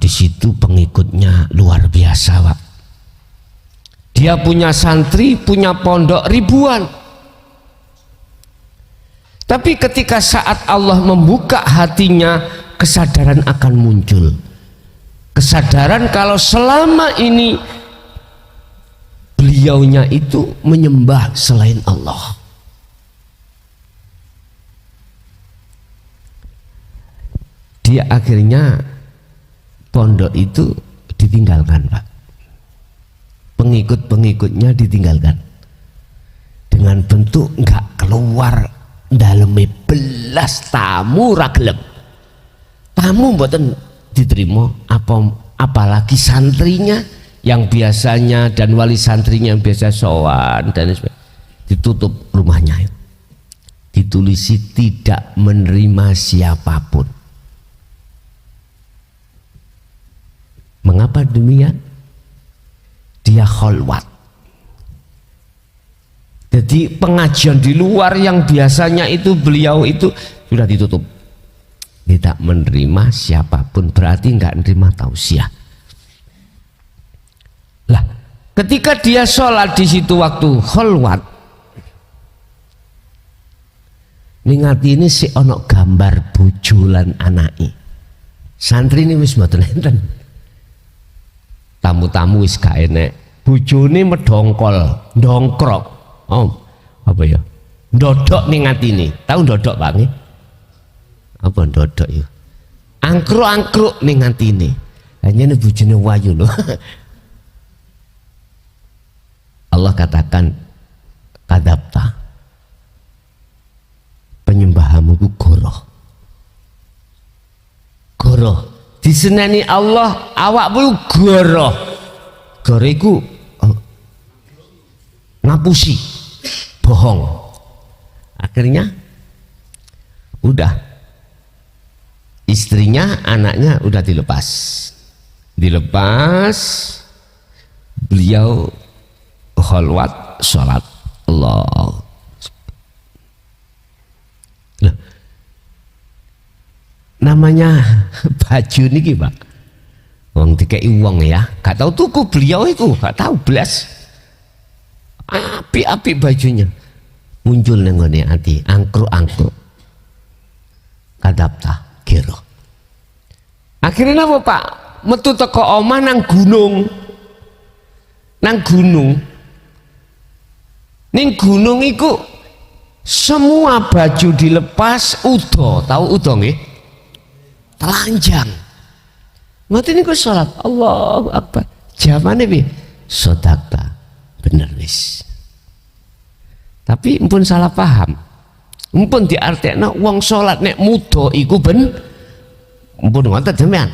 Di situ pengikutnya luar biasa Pak. Dia punya santri, punya pondok ribuan. Tapi ketika saat Allah membuka hatinya, kesadaran akan muncul. Kesadaran kalau selama ini beliaunya itu menyembah selain Allah. Dia akhirnya pondok itu ditinggalkan Pak. Pengikut-pengikutnya ditinggalkan. Dengan bentuk enggak keluar daleme belas tamu raglem. Tamu mboten diterima, apalagi santrinya yang biasanya dan wali santrinya yang biasa sowan dan sebagainya, ditutup rumahnya itu. Ditulisi tidak menerima siapapun. Mengapa demikian? Dia kholwat. Jadi pengajian di luar yang biasanya itu beliau itu sudah ditutup. Tidak menerima siapapun, berarti nggak menerima tausiah. Lah, ketika dia sholat di situ waktu kholwat, ningati ini si onok gambar bujulan anai. Santri ini wis mboten enten. Tamu-tamu wis gak enek, bojone medongkol, ndongkrok. Oh, apa ya? Ndodok ning atine. Tahu ndodok Pak nggih? Apa ndodok ya? Angkruk-angkruk ning atine. Hanya bojone wayu lho. Allah katakan kadapta. Penyembahamu ku goroh. Goroh. Diseneni Allah awakmu goroh. Goroh iku ngapusi, bohong. Akhirnya udah istrinya, anaknya udah dilepas. Beliau kholwat sholat. Allah. Loh, namanya baju niki Pak, wong dikei wong ya, gak tahu tuku, beliau itu gak tahu belas. Api-api bajunya muncul nenggone ati, angkruk-angkruk kadapta kira. Akhirnya apa Pak? Metu teko omah nang gunung. Ning gunung iku semua baju dilepas, udo, tahu udo nggih? Telanjang. Ngoten niku salat. Allahu Akbar. Jamane piye? Sedekah. Bener wis. Tapi mpun salah paham. Mpun diartekno wong salat nek muda iku mpun ngoten sampean.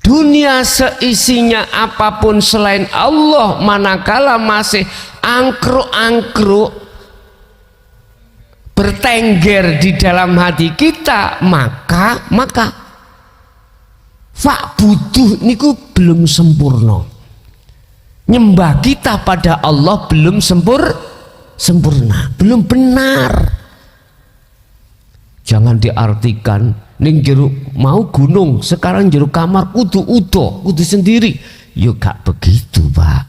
Dunia seisinya apapun selain Allah, manakala masih angkruk-angkruk bertengger di dalam hati kita, maka butuh niku belum sempurna. Nyembah kita pada Allah belum sempurna, belum benar. Jangan diartikan ning jero mau gunung, sekarang jero kamar kudu sendiri. Yo gak begitu Pak.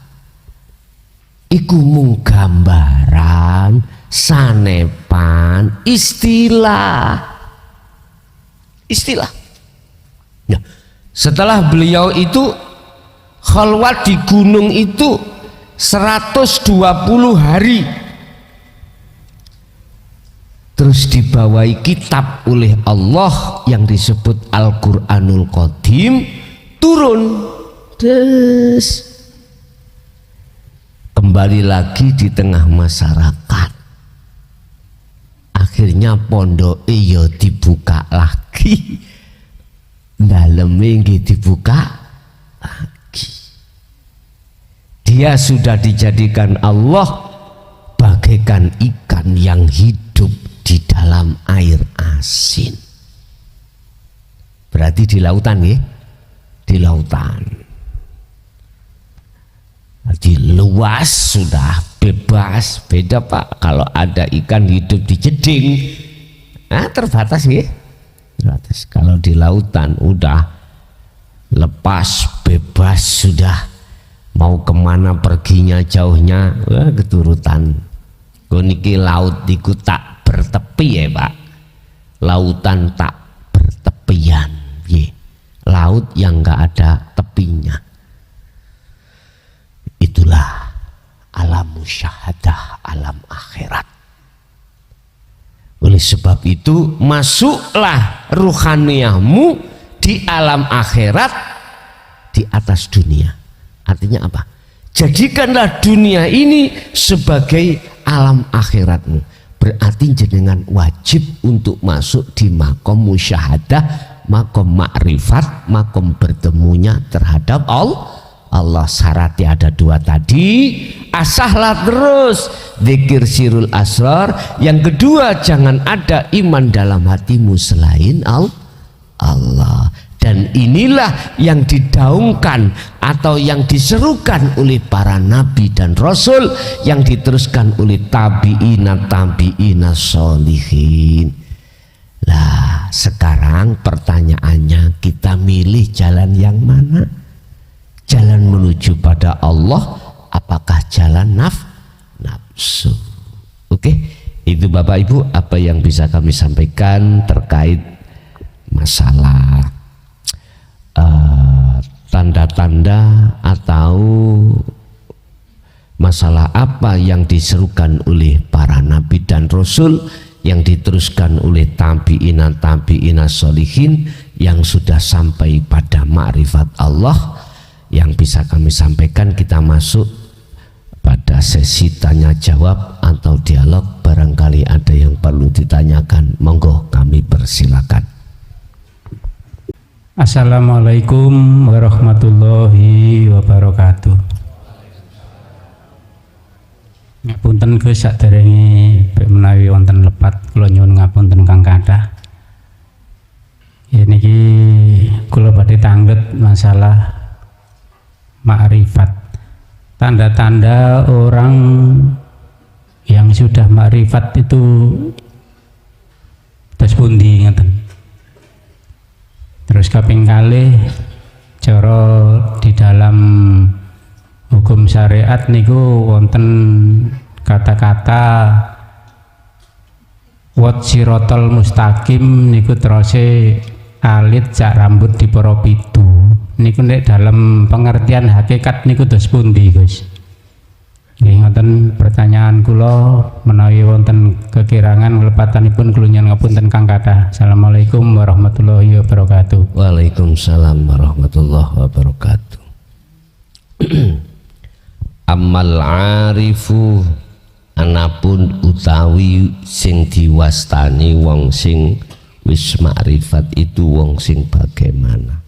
Iku mung gambaran, sanepan, istilah. Nah, setelah beliau itu khalwat di gunung itu 120 hari, terus dibawahi kitab oleh Allah yang disebut Al-Quranul Qadim, turun, terus kembali lagi di tengah masyarakat. Akhirnya pondok iyo dibuka lagi, dalamnya dibuka lagi. Dia sudah dijadikan Allah bagaikan ikan yang hidup di dalam air asin. Berarti di lautan ya, di lautan. Di luas sudah bebas. Beda Pak kalau ada ikan hidup di jeding, terbatas ya, terbatas. Kalau di lautan udah lepas bebas, sudah mau kemana perginya, jauhnya keturutan. Niki laut iku tak bertepi ya Pak, lautan tak bertepian ye. Laut yang enggak ada tepinya. Itulah alam musyahadah, alam akhirat. Oleh sebab itu masuklah ruhaniyahmu di alam akhirat di atas dunia. Artinya apa? Jadikanlah dunia ini sebagai alam akhiratmu. Berarti jenengan wajib untuk masuk di makom musyahadah, makom makrifat, makom bertemunya terhadap Allah. Syaratnya ada 2 tadi. Asahlah terus zikir sirul asrar. Yang kedua, jangan ada iman dalam hatimu selain Allah. Dan inilah yang didaungkan atau yang diserukan oleh para nabi dan rasul, yang diteruskan oleh tabi'ina sholihin. Lah sekarang pertanyaannya, kita milih jalan yang mana? Jalan menuju pada Allah, apakah jalan nafsu? Oke, itu Bapak Ibu apa yang bisa kami sampaikan terkait masalah tanda-tanda atau masalah apa yang diserukan oleh para nabi dan rasul, yang diteruskan oleh tabi'ina sholihin yang sudah sampai pada ma'rifat Allah. Yang bisa kami sampaikan, kita masuk pada sesi tanya jawab atau dialog. Barangkali ada yang perlu ditanyakan, monggo kami persilakan. Assalamualaikum warahmatullahi wabarakatuh. Ngapunten Gus, saderenge menawi wonten lepat kula nyuwun ngapunten Kang Kathah. Niki kula badhe tanglet masalah ma'rifat. Tanda-tanda orang yang sudah ma'rifat itu terus pundi ngeten. Terus kaping kalih cara di dalam hukum syariat niku wonten kata-kata wat sirotol mustaqim niku terose alit sak rambut di para pitu niku nek dalam pengertian hakikat niku dos pundi Gus? Nggih ngoten pertanyaan kula, menawi wonten kekirangan lepatanipun kula nyuwun ngapunten Kang Kathah. Assalamualaikum warahmatullahi wabarakatuh. Waalaikumsalam warahmatullahi wabarakatuh. Amal arifu anapun utawi sing diwastani wong sing wis makrifat itu wong sing bagaimana?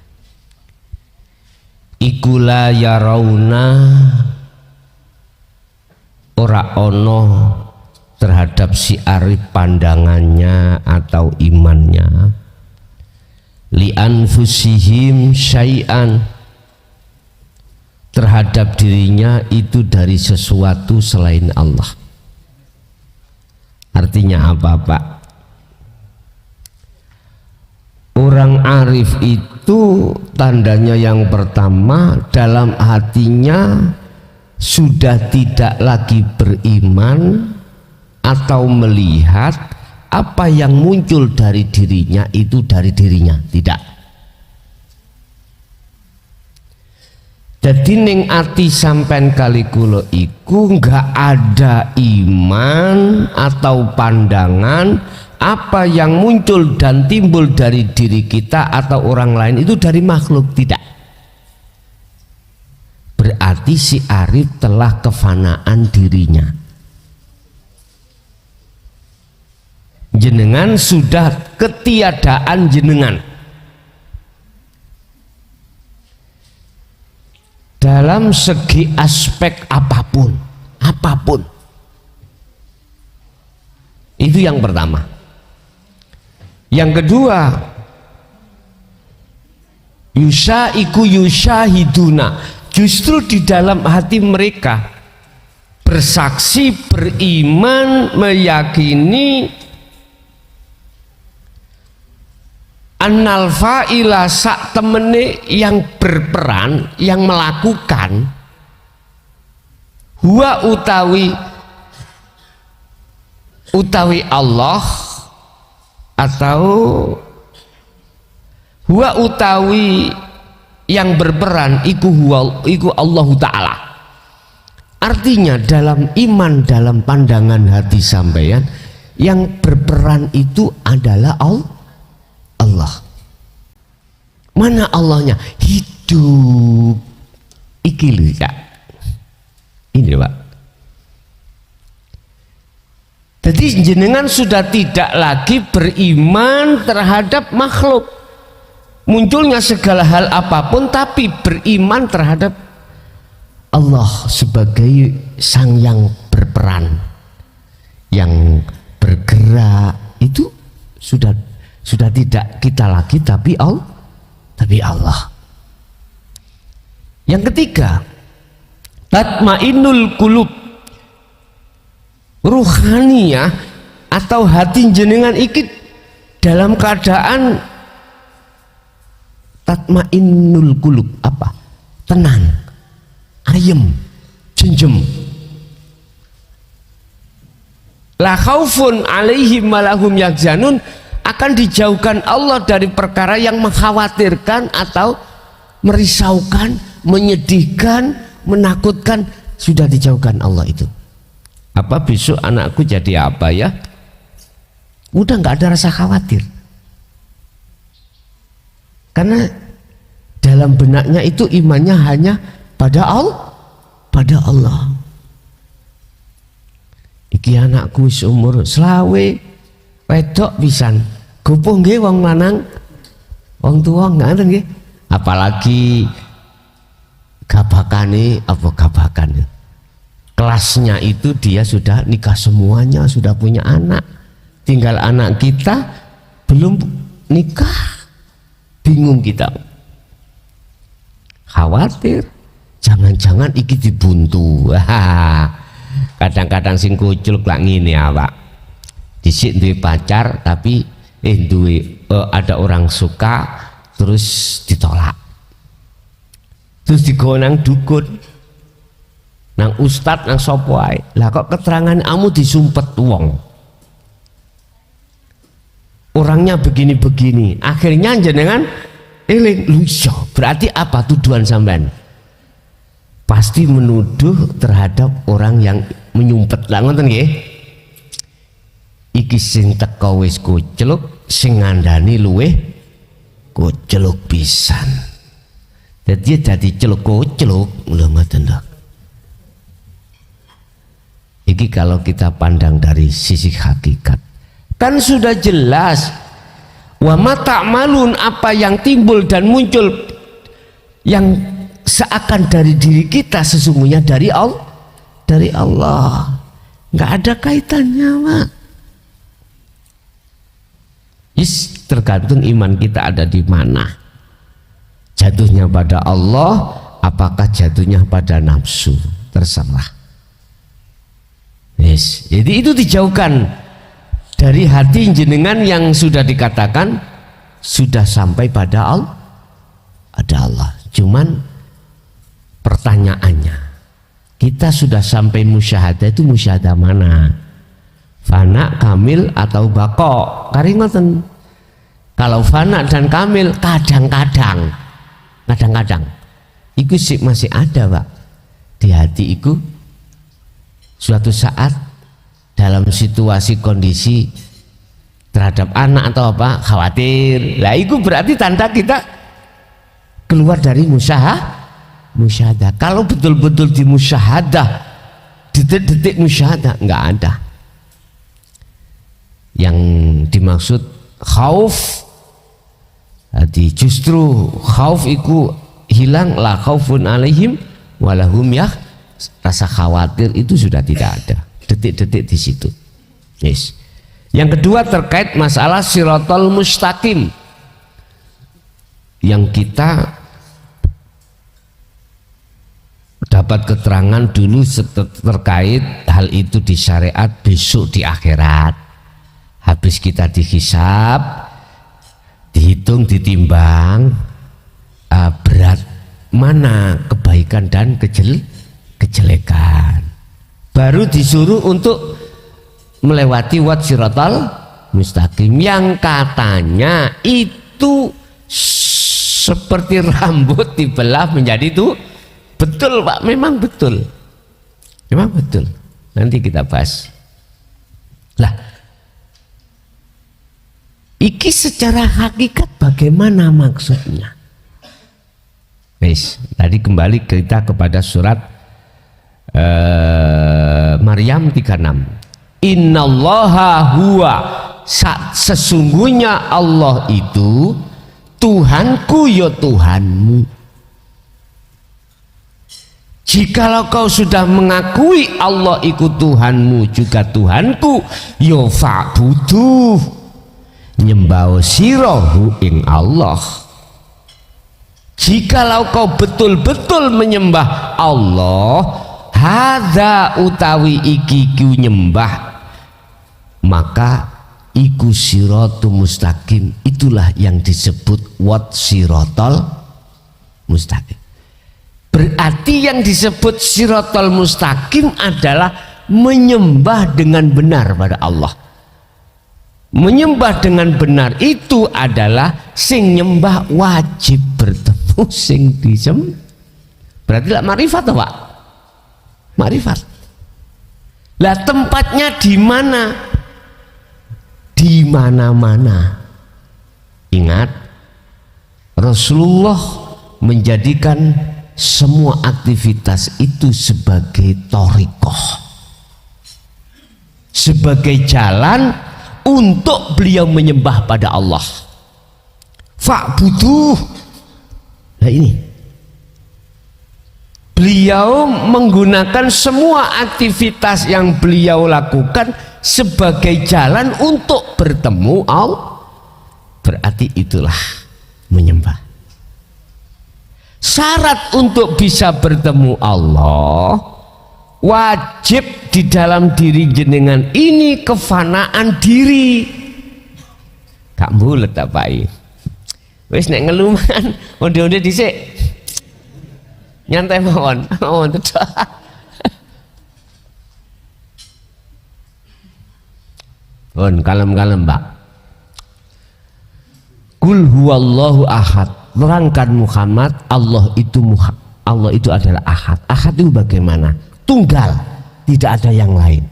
Iku la yarauna ora ono terhadap si arif pandangannya atau imannya li anfusihim syai'an terhadap dirinya itu dari sesuatu selain Allah. Artinya apa Pak? Orang arif itu tandanya yang pertama dalam hatinya sudah tidak lagi beriman atau melihat apa yang muncul dari dirinya itu dari dirinya, tidak. Jadi ning ati sampean kali kula iku enggak ada iman atau pandangan apa yang muncul dan timbul dari diri kita atau orang lain itu dari makhluk, tidak. Berarti si arif telah kefanaan dirinya. Jenengan sudah ketiadaan jenengan dalam segi aspek apapun. Itu yang pertama. Yang kedua, yusyahiduna, justru di dalam hati mereka bersaksi, beriman, meyakini annal fa'ila sak temene yang berperan, yang melakukan huwa utawi Allah, atau huwa utawi yang berperan iku Allah Ta'ala. Artinya dalam iman, dalam pandangan hati sampeyan yang berperan itu adalah Allah. Mana Allahnya? Hidup. Iki lho ya. Ini Pak. Jadi jenengan sudah tidak lagi beriman terhadap makhluk, munculnya segala hal apapun, tapi beriman terhadap Allah sebagai sang yang berperan, yang bergerak. Itu sudah tidak kita lagi, tapi Allah. Yang ketiga, tatmainnul qulub, ruhaniyah atau hati jenengan iki dalam keadaan tatmainnul qulub, apa? Tenang, ayem, jenjem. La khaufun alaihim malahum yahzanun, akan dijauhkan Allah dari perkara yang mengkhawatirkan atau merisaukan, menyedihkan, menakutkan. Sudah dijauhkan Allah itu. Apa besok anakku jadi apa ya? Udah nggak ada rasa khawatir, karena dalam benaknya itu imannya hanya pada Allah. Iki anakku seumur selawe, wedok pisan, gopoh nggih wong lanang, wong tua ngaten nggih. Apalagi gabakane apa gabakan, kelasnya itu dia sudah nikah semuanya, sudah punya anak, tinggal anak kita belum nikah. bingung kita, khawatir jangan-jangan iki dibuntu. Kadang-kadang sing kucluk lak ngene awak dhisik duwe pacar tapi ada orang suka terus ditolak, terus digawa nang dukun, nang ustad, nang sapa ae. Lah kok keterangan kamu disumpet wong, orangnya begini-begini, akhirnya jenengan eling lucu. Berarti apa tuduhan sampean? Pasti menuduh terhadap orang yang menyumpet. Lah ngoten nggih, iki sing teko wis kucluk, sing ngandani luweh kucluk pisan. Dadi dadi celuk-kucluk lho ngoten lho. Iki kalau kita pandang dari sisi hakikat kan sudah jelas, wa ma ta'malun, apa yang timbul dan muncul yang seakan dari diri kita sesungguhnya dari Allah, nggak ada kaitannya, Pak. Tergantung iman kita ada di mana, jatuhnya pada Allah apakah jatuhnya pada nafsu, terserah. Jadi itu dijauhkan dari hati jenengan yang sudah dikatakan sudah sampai pada Allah. Cuman pertanyaannya, kita sudah sampai musyahadah itu musyahadah mana? Fana, kamil atau bako? Karingoten. Kalau fana dan kamil kadang-kadang itu sih masih ada, Pak, di hati itu. Suatu saat dalam situasi kondisi terhadap anak atau apa khawatir, lah itu berarti tanda kita keluar dari musyahadah. Kalau betul-betul di musyahadah, detik-detik musyahadah nggak ada. Yang dimaksud khauf, jadi justru khauf itu hilang, la khaufun alaihim walahum yah, rasa khawatir itu sudah tidak ada detik-detik di situ. Yes. Yang kedua terkait masalah siratal mustaqim, yang kita dapat keterangan dulu terkait hal itu di syariat besok di akhirat. Habis kita dihisab, dihitung, ditimbang, berat mana kebaikan dan kejelekan, baru disuruh untuk melewati wat siratal mustaqim, yang katanya itu seperti rambut dibelah menjadi itu. Betul, Pak, memang betul, nanti kita bahas. Lah, iki secara hakikat bagaimana maksudnya? Tadi kembali kita kepada surat Maryam 36. Innallaha huwa, sesungguhnya Allah itu Tuhanku ya Tuhanmu. Jikalau kau sudah mengakui Allah itu Tuhanmu juga Tuhanku, ya fa'buduh, nyembah sirahu ing Allah. Jikalau kau betul-betul menyembah Allah, hadza utawi iki ku nyembah, maka iku siratul mustaqim, itulah yang disebut wat siratal mustaqim. Berarti yang disebut siratal mustaqim adalah menyembah dengan benar pada Allah. Menyembah dengan benar itu adalah sing nyembah wajib bertemu sing disembah. Berarti lah marifat, Pak. Marifat. Lah tempatnya di mana? Di mana-mana. Ingat, Rasulullah menjadikan semua aktivitas itu sebagai thariqah, sebagai jalan untuk beliau menyembah pada Allah. Fa'buduh. Nah ini, beliau menggunakan semua aktivitas yang beliau lakukan sebagai jalan untuk bertemu Allah. Berarti itulah menyembah. Syarat untuk bisa bertemu Allah, wajib di dalam diri jenengan ini kefanaan diri. Gak bulet apa ini? Wis nek ngeluman, onde-onde dhisik. Nyantai mawon, mawon tetok. Pun kalem-kalem, Mbak. Qul huwallahu ahad. Terangkan Muhammad, Allah itu adalah ahad. Ahad itu bagaimana? Tunggal, tidak ada yang lain.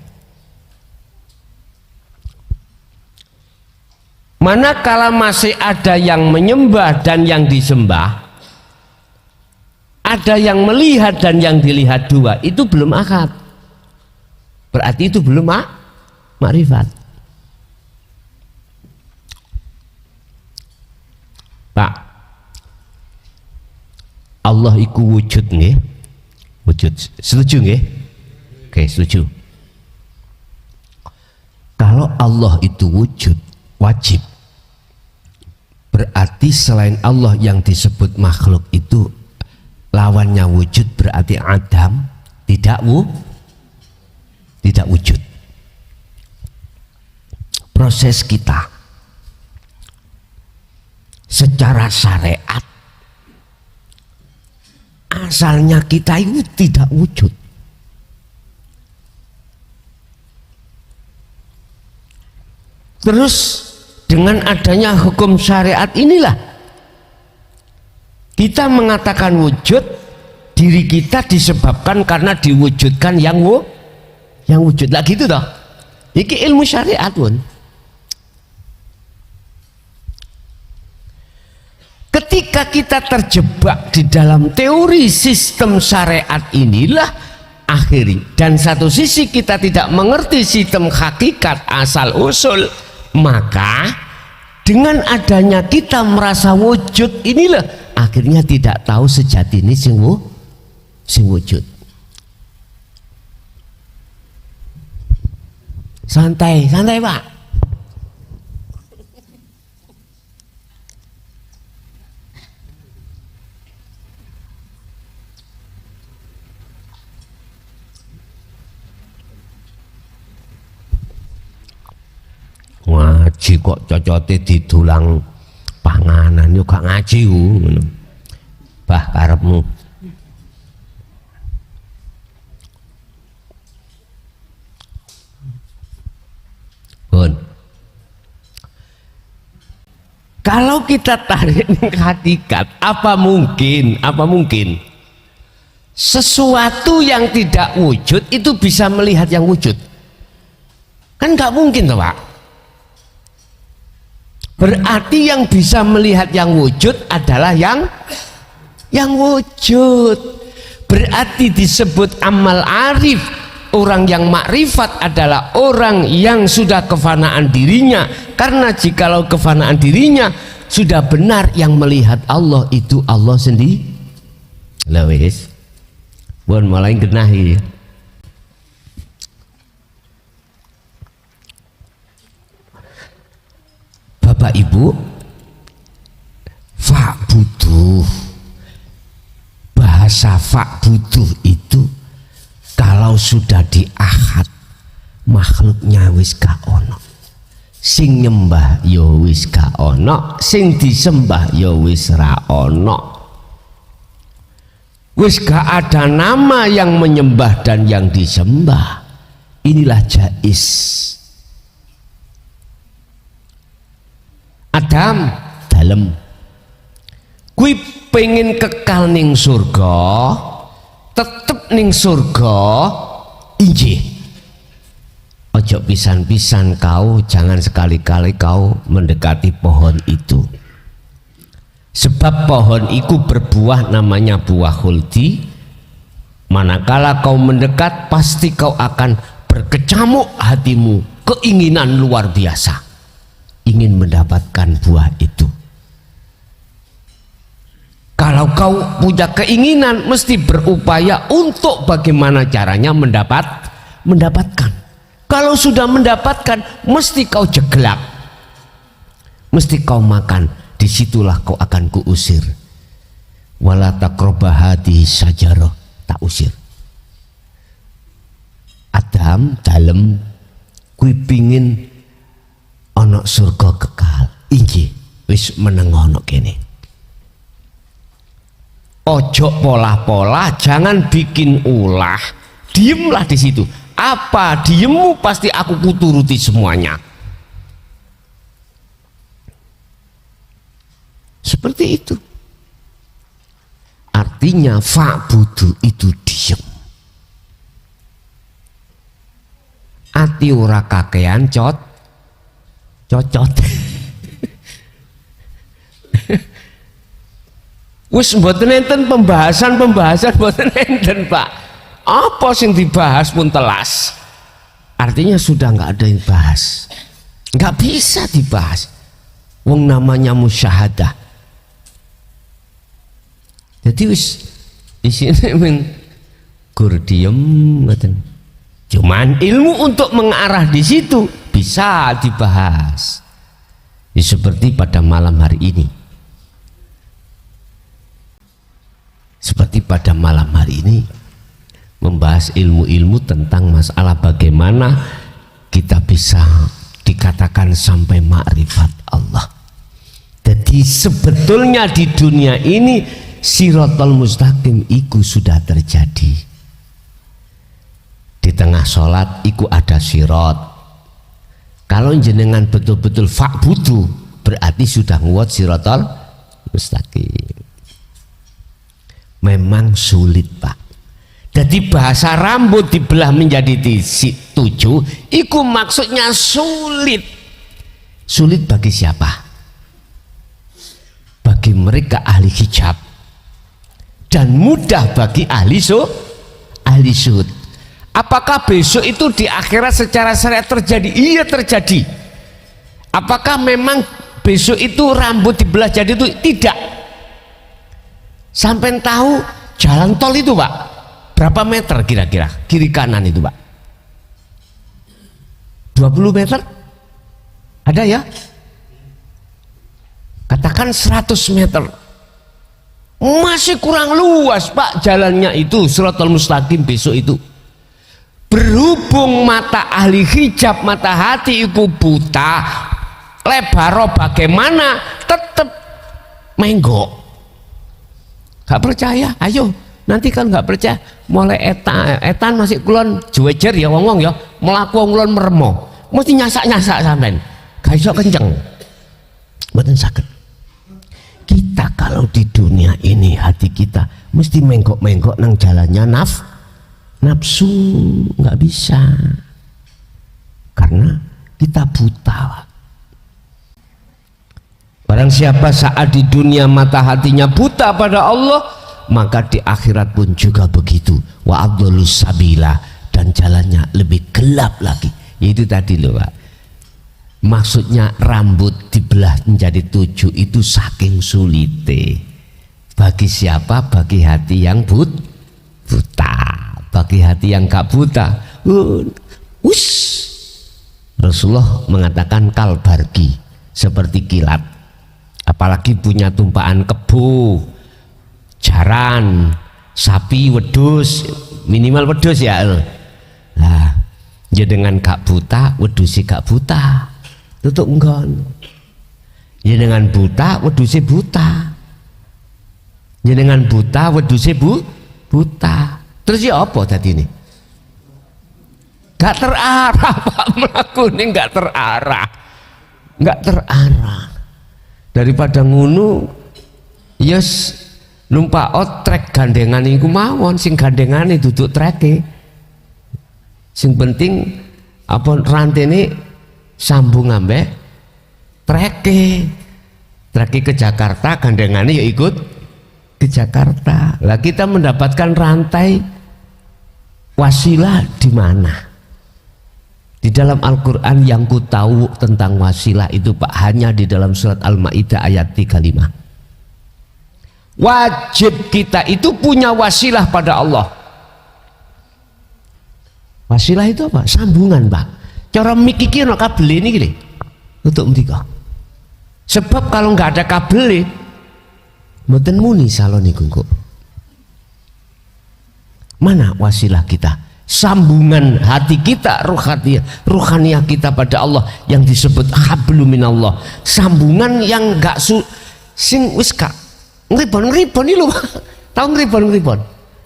Manakala masih ada yang menyembah dan yang disembah, ada yang melihat dan yang dilihat dua, itu belum ahad. Berarti itu belum makrifat. Pak, Allah iku wujud nggih? Wujud. Setuju nggih? Oke, setuju. Kalau Allah itu wujud, wajib. Berarti selain Allah yang disebut makhluk itu lawannya wujud, berarti Adam tidak wujud. Proses kita secara syariat asalnya kita itu tidak wujud. Terus dengan adanya hukum syariat inilah kita mengatakan wujud, diri kita disebabkan karena diwujudkan yang wujud. Lah gitu toh. Iki ilmu syariat pun. Ketika kita terjebak di dalam teori sistem syariat inilah akhirnya, dan satu sisi kita tidak mengerti sistem hakikat asal usul, maka dengan adanya kita merasa wujud inilah akhirnya tidak tahu sejati ini sing wujud. Santai Pak. Ngaji kok cocote didulang panganan yo gak ngaji ngono. Bah karepmu. Pun. Kalau kita tarik hakikat, apa mungkin sesuatu yang tidak wujud itu bisa melihat yang wujud? Kan nggak mungkin toh, Pak. Berarti yang bisa melihat yang wujud adalah yang wujud. Berarti disebut amal arif. Orang yang makrifat adalah orang yang sudah kefanaan dirinya. Karena jikalau kefanaan dirinya sudah benar, yang melihat Allah itu Allah sendiri. Lah wis. Bon mulai genahi. Bapak Ibu, fa'buduh, bahasa fa'buduh itu kalau sudah di ahad makhluknya wis gak ono, sing nyembah ya wis gak ono, sing disembah ya wis ra ono, wis gak ada nama yang menyembah dan yang disembah. Inilah jais. Adam dalem kui pengen kekal ning surga, tetep ning surga injih. Ojo pisan-pisan kau, jangan sekali-kali kau mendekati pohon itu, sebab pohon itu berbuah namanya buah khuldi. Manakala kau mendekat pasti kau akan berkecamuk hatimu, keinginan luar biasa ingin mendapatkan buah itu. Kalau kau punya keinginan, mesti berupaya untuk bagaimana caranya mendapatkan. Kalau sudah mendapatkan, mesti kau jeglak, mesti kau makan. disitulah kau akan kuusir. Wala taqrabah hadhihi syajarah, tak usir. Adam dalem kuwi pingin ana surga kekal. Inggih, wis meneng ana kene. Ojo polah-polah, jangan bikin ulah. Diemlah di situ. Apa diemmu pasti aku kuturuti semuanya. Seperti itu. Artinya fa'budu itu diem. Ati ora kakean cocot. Wis mboten enten pembahasan mboten enten, Pak. Apa sing dibahas pun telas. Artinya sudah nggak ada yang bahas. Nggak bisa dibahas. Wong namanya musyahadah. Jadi wis di sini men gur diem ngoten. Cuman ilmu untuk mengarah di situ bisa dibahas. Ya, seperti pada malam hari ini. Seperti pada malam hari ini membahas ilmu-ilmu tentang masalah bagaimana kita bisa dikatakan sampai ma'rifat Allah. Jadi sebetulnya di dunia ini Siratal mustaqim iku sudah terjadi. Di tengah sholat iku ada sirat. Kalau jenengan betul-betul fa'budu berarti sudah nguat siratal mustaqim. Memang sulit, Pak. Jadi bahasa rambut dibelah menjadi 7 iku maksudnya sulit. Sulit bagi siapa? Bagi mereka ahli hijab, dan mudah bagi ahli syuhud. Apakah besok itu di akhirat secara syariat terjadi? Iya terjadi. Apakah memang besok itu rambut dibelah jadi itu? Tidak. Sampai tahu jalan tol itu, Pak, berapa meter kira-kira kiri kanan itu, Pak? 20 meter? Ada ya? Katakan 100 meter. Masih kurang luas, Pak, jalannya itu Siratal mustaqim besok itu. Berhubung mata ahli hijab, mata hati itu buta, lebar bagaimana tetap menggok. Gak percaya? Ayo, nanti kan gak percaya, mulai etan masih kulon jewejer ya wong ya, melaku kulon meremo, mesti nyasak sampean, gak iso kenceng, mboten saged. Kita kalau di dunia ini hati kita mesti menggok-menggok nang jalannya nafsu, nggak bisa, karena kita buta. Barang siapa saat di dunia mata hatinya buta pada Allah, maka di akhirat pun juga begitu. Wa adlus sabila, dan jalannya lebih gelap lagi. Itu tadi loh, Pak. Maksudnya rambut dibelah menjadi 7 itu saking sulite. Bagi siapa? Bagi hati yang buta. Bagi hati yang gak buta, Rasulullah mengatakan kalbargi, seperti kilat. Apalagi punya tumpahan kebo, jaran, sapi, wedhus, minimal wedhus ya. Nah, ya dengan gak buta, wedhus gak buta. Tutup nggon. Ya dengan buta, wedhus buta. Ya dengan buta, wedhus buta. Terus ya apa tadi ini? Gak terarah, Pak, melakukan gak terarah. Gak terarah. Daripada ngunu, yes, numpak trek gandengan iku mawon, sing gandengane duduk treke. Sing penting apa rantene sambung ambek treke ke Jakarta, gandengannya ya ikut ke Jakarta. Lah kita mendapatkan rantai wasilah di mana? Di dalam Al-Quran yang ku tahu tentang wasilah itu, Pak, hanya di dalam surat Al-Maidah ayat 35. Wajib kita itu punya wasilah pada Allah. Wasilah itu apa? Sambungan, Pak. Cara mikiki no kabel ini gini untuk mereka Sebab kalau nggak ada kabel, mboten muni salon niku kok. Mana wasilah kita? Sambungan hati kita, ruhaniyah kita pada Allah yang disebut hablum minallah. Sambungan yang enggak sing wis gak ngribon iki lho. Tahu ngribon.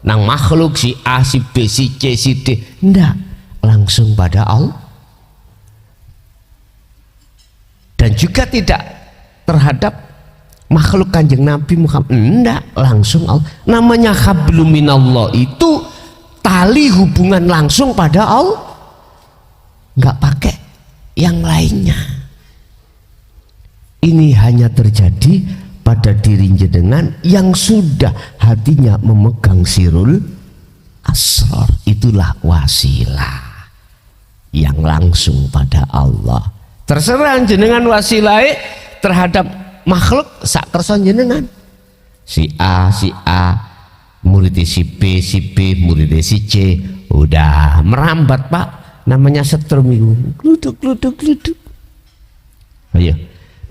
Nang makhluk si A, si B, si C, si D, ndak, langsung pada Allah. Dan juga tidak terhadap makhluk Kanjeng Nabi Muhammad, ndak, langsung Allah. Namanya hablum minallah itu tali hubungan langsung pada Allah, nggak pakai yang lainnya. Ini hanya terjadi pada diri jenengan yang sudah hatinya memegang sirul asrar. Itulah wasilah yang langsung pada Allah. Terserah jenengan wasilah terhadap makhluk sak kerson jenengan. Si A murid si B, murid si C, udah merambat Pak, namanya setrum itu, gluduk. Ayo,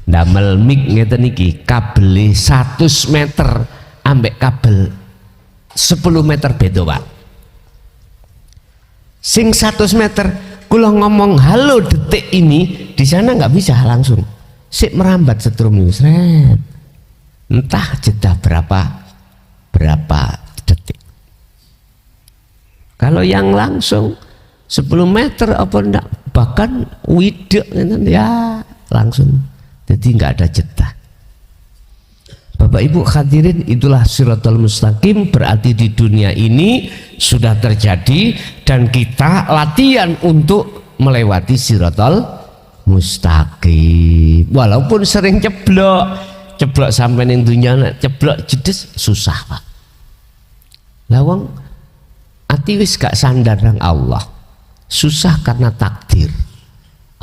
damel mik ngeten iki, kabel 100 meter ambek kabel 10 meter beda Pak. Sing 100 meter, kula ngomong halo detik ini, di sana nggak bisa langsung, sik merambat setrum itu, sret. Entah jeda berapa detik. Kalau yang langsung 10 meter apa enggak, bahkan widek ya langsung, jadi nggak ada jeda. Bapak Ibu hadirin, itulah siratal mustaqim. Berarti di dunia ini sudah terjadi dan kita latihan untuk melewati siratal mustaqim. Walaupun sering ceblok sampai ning dunia, ceblok jedes susah Pak. Lawang ati wis gak sandar nang Allah, susah karena takdir,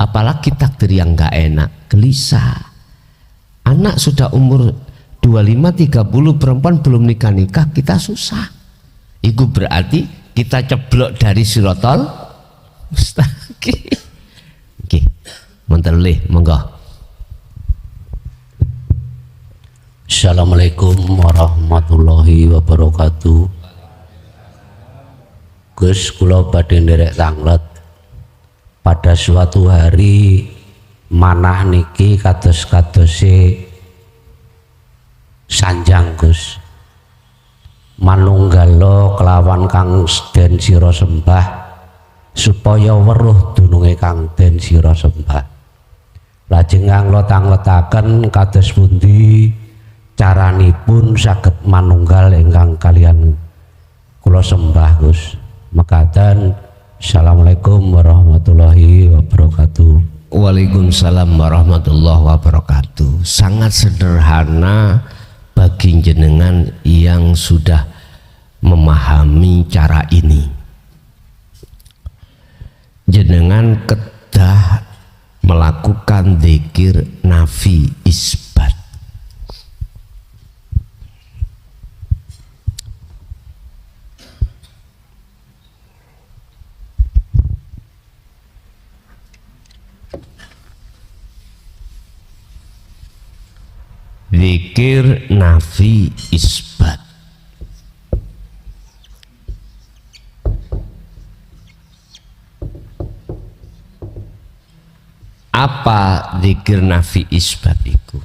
apalagi takdir yang gak enak, gelisah. Anak sudah umur 25-30, perempuan belum nikah, kita susah. Itu berarti kita ceblok dari siratal mustaqim. Oke, menterlih, monggo. Assalamualaikum warahmatullahi wabarakatuh. Gus, kula badhe nderek tanglet. Pada suatu hari manah niki kados-kadose sanjang Gus. Manunggala kelawan kang den sira sembah supaya weruh dununge kang den sira sembah. Lajeng kula tangletaken kados pundi caranipun saged manunggal ingkang kalian kula sembah Gus. Mekaten, assalamualaikum warahmatullahi wabarakatuh. Waalaikumsalam warahmatullahi wabarakatuh. Sangat sederhana bagi jenengan yang sudah memahami cara ini. Jenengan kedah melakukan dzikir nafi isbat. Dzikir nafi isbat. Apa dzikir nafi isbat itu?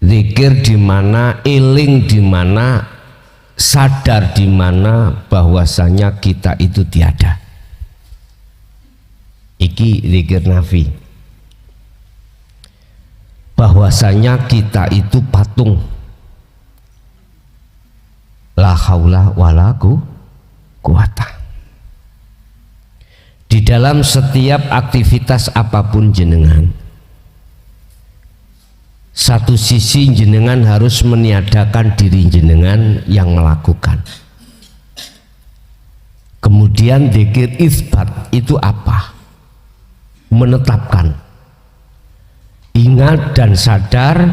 Dzikir di mana, eling di mana, sadar di mana bahwasanya kita itu tiada. Iki dzikir nafi, bahwasanya kita itu patung, la haula wala quwata. Di dalam setiap aktivitas apapun jenengan, satu sisi jenengan harus meniadakan diri jenengan yang melakukan. Kemudian dzikir isbat itu apa? Menetapkan, ingat dan sadar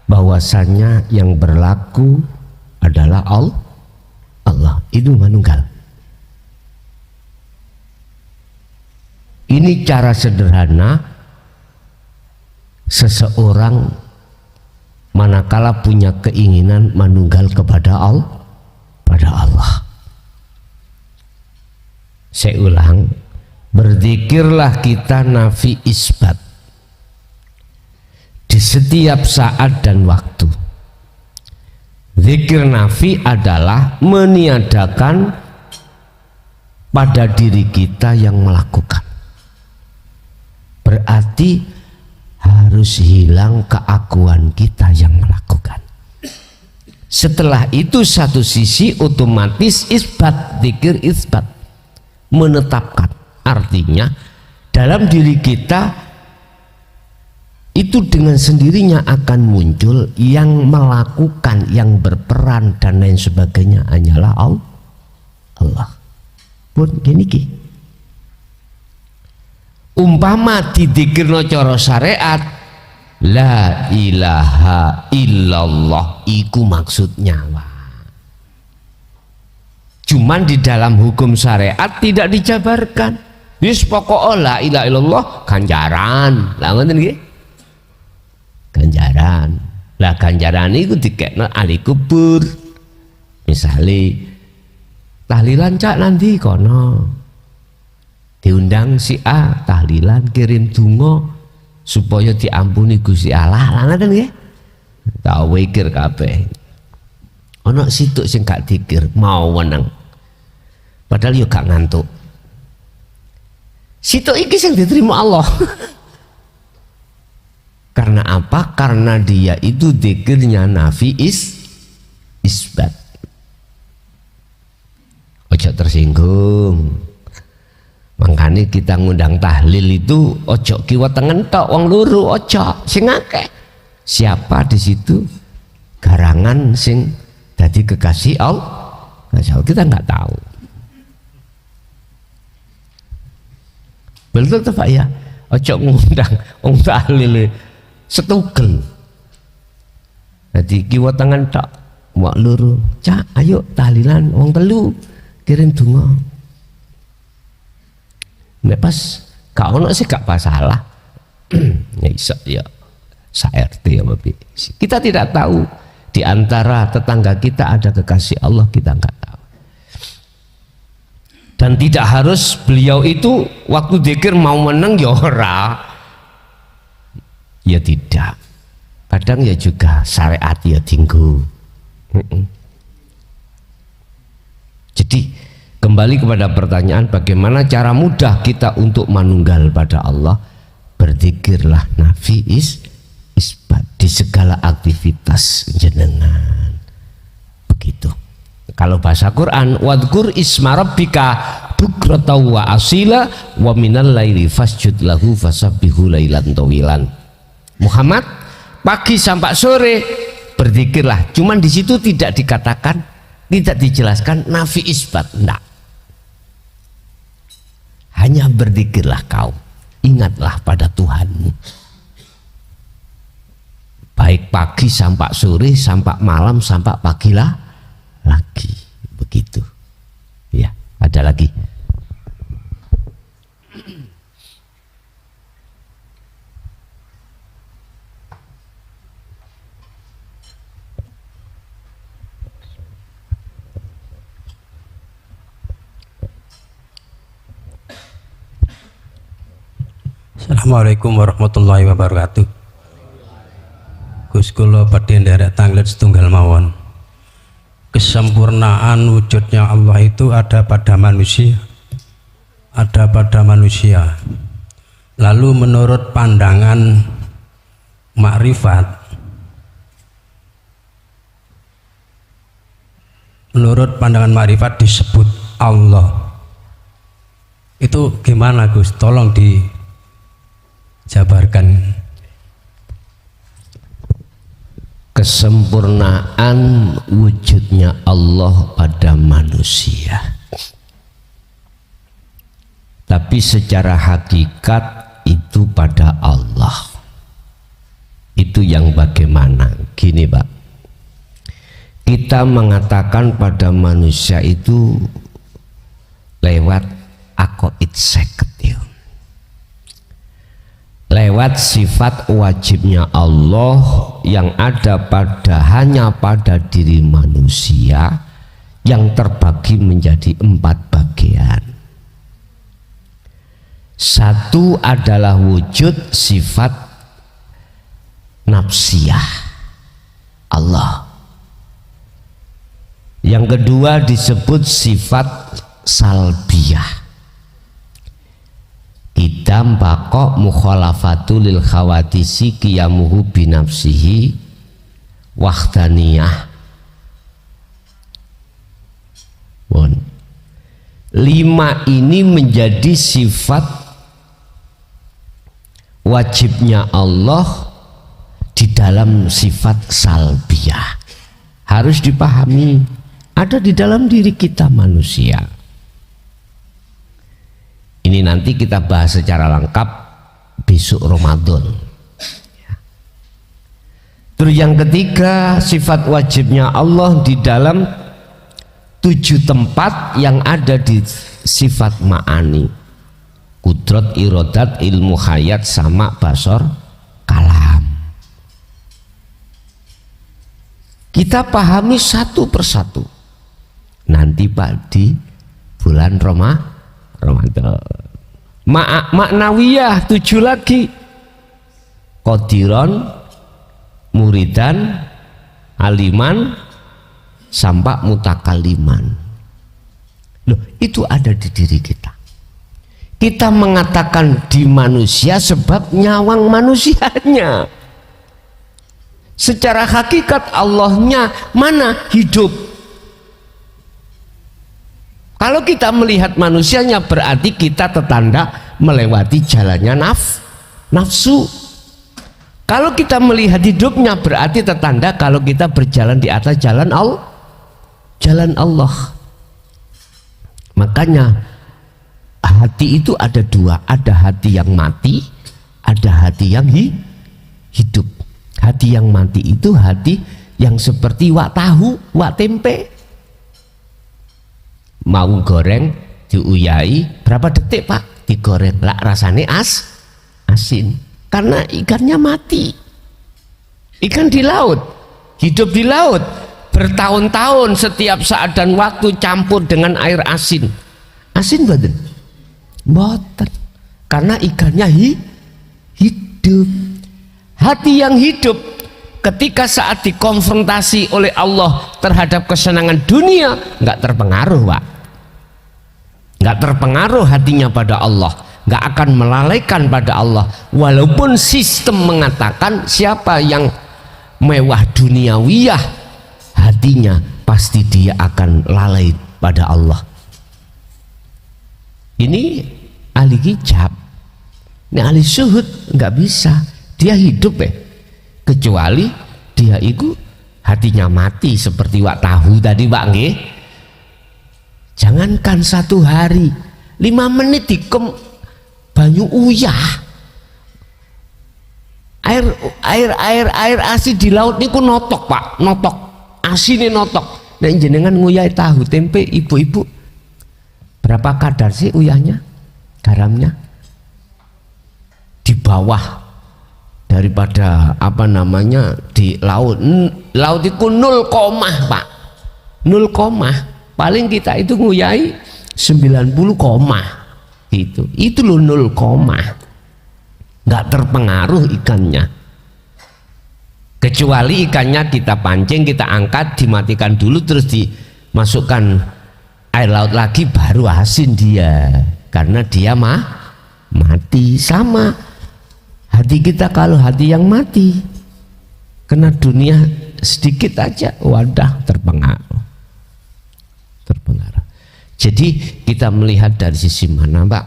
bahwasanya yang berlaku adalah Allah. Itu manunggal. Ini cara sederhana seseorang manakala punya keinginan manunggal kepada Allah. Saya ulang, berzikirlah kita nafi isbat di setiap saat dan waktu. Zikir nafi adalah meniadakan pada diri kita yang melakukan. Berarti harus hilang keakuan kita yang melakukan. Setelah itu satu sisi otomatis isbat, zikir isbat, menetapkan. Artinya dalam diri kita itu dengan sendirinya akan muncul yang melakukan, yang berperan dan lain sebagainya hanyalah Allah. Pun gini ki. Umpama didikirno cara syariat, la ilaha illallah iku maksudnya. Cuman di dalam hukum syariat tidak dijabarkan. Wis pokok la ilaha illallah ganjaran. Lah ngoten nggih. Ganjaran. Lah ganjaran iku dikekno ahli kubur. Misale tahlilan cak nanti kono. Diundang si A tahlilan kirim donga supaya diampuni Gusti Allah. Lah ngoten nggih. Tak wikir kabeh. Ana situk sing gak dikir mau weneng. Padahal yo gak ngantuk. Situk iki sing diterima Allah. Karena apa? Karena dia itu dzikirnya nafi isbat. Ojo tersinggung. Makanya kita ngundang tahlil itu ojo kiwa tengen tok wong loro, ojo sing akeh. Siapa di situ garangan sing dadi kekasih Allah? Kita nggak tahu. Betul tuh Pak ya? Ojo ngundang wong tahlil setugel. Jadi kiwa tangan tak wak luru, cak ayo tahlilan wong telu kirim donga. Nek pas gak ono sih gak masalah. Ya iso ya sa-RT ya Bapak. Kita tidak tahu di antara tetangga kita ada kekasih Allah, kita enggak tahu. Dan tidak harus beliau itu waktu dzikir mau meneng ya ora. Ya tidak. Kadang ya juga syariat ya tinggu. Jadi kembali kepada pertanyaan, bagaimana cara mudah kita untuk manunggal pada Allah? Berzikirlah nafi isbat di segala aktivitas jenengan. Begitu. Kalau bahasa Quran, wadkur isma rabbika bukrata wa asila wa minal laili fasjud lahu fasabbihu lailan tawilan. Muhammad, pagi sampai sore berzikirlah. Cuman di situ tidak dikatakan, tidak dijelaskan nafi isbat, enggak. Hanya berzikirlah kau, ingatlah pada Tuhanmu. Baik pagi sampai sore, sampai malam, sampai pagilah lagi, begitu. Ya, ada lagi. Assalamualaikum warahmatullahi wabarakatuh. Gus kula badhe nderek tanglet setunggal mawon. Kesempurnaan wujudnya Allah itu ada pada manusia. Ada pada manusia. Lalu menurut pandangan makrifat, menurut pandangan makrifat disebut Allah. Itu gimana Gus? Tolong dijabarkan. Kesempurnaan wujudnya Allah pada manusia, tapi secara hakikat itu pada Allah. Itu yang bagaimana? Gini Pak, kita mengatakan pada manusia itu lewat akoid seket ya. lewat sifat wajibnya Allah yang ada hanya pada diri manusia yang terbagi menjadi 4 bagian. Satu adalah wujud sifat nafsiyah Allah. Yang kedua disebut sifat salbiyah. Idam bako mukhalafatu lil khawatisi qiyamuhu binafsihi wahdaniyah. 5 ini menjadi sifat wajibnya Allah di dalam sifat salbiyah. Harus dipahami, ada di dalam diri kita manusia. Ini nanti kita bahas secara lengkap besok Ramadan. Terus yang ketiga, sifat wajibnya Allah di dalam 7 tempat yang ada di sifat ma'ani. Kudrat, irodat, ilmu hayat, sama, basor, kalam. Kita pahami satu persatu. Nanti Pak di bulan Ramadan. Maknawiyah 7 lagi. Qadiron, muridan, aliman, sampai mutakaliman. Loh, itu ada di diri kita. Kita mengatakan di manusia sebab nyawang manusianya. Secara hakikat Allahnya mana? Hidup. Kalau kita melihat manusianya berarti kita tertanda melewati jalannya nafsu. Kalau kita melihat hidupnya berarti tertanda kalau kita berjalan di atas jalan Allah. Makanya hati itu ada 2, ada hati yang mati, ada hati yang hidup. Hati yang mati itu hati yang seperti wak tahu, wak tempe. Mau goreng diuyai berapa detik Pak digoreng, lah rasanya asin karena ikannya mati. Ikan di laut, hidup di laut bertahun-tahun, setiap saat dan waktu campur dengan air asin badan boten karena ikannya hidup. Hati yang hidup ketika saat dikonfrontasi oleh Allah terhadap kesenangan dunia nggak terpengaruh Pak, nggak terpengaruh hatinya pada Allah, nggak akan melalaikan pada Allah. Walaupun sistem mengatakan siapa yang mewah duniawiyah hatinya pasti dia akan lalai pada Allah. Ini ahli hijab, ini ahli syuhud nggak bisa, dia hidup kecuali dia itu hatinya mati seperti wak tahu tadi Pak nggih. Jangankan 1 hari, 5 menit dikem banyu uyah. Air asin di laut niku notok Pak, notok. Asine notok. Nek jenengan nguyah tahu tempe ibu-ibu berapa kadar sih uyahnya? Garamnya? Di bawah daripada apa namanya di laut. Laut itu 0, Pak. 0, paling kita itu nguyai 90, gitu. Itu loh 0, nggak terpengaruh ikannya, kecuali ikannya kita pancing, kita angkat, dimatikan dulu terus dimasukkan air laut lagi baru asin dia, karena dia mati. Sama hati kita, kalau hati yang mati kena dunia sedikit aja wadah terpengaruh. Jadi kita melihat dari sisi mana Pak?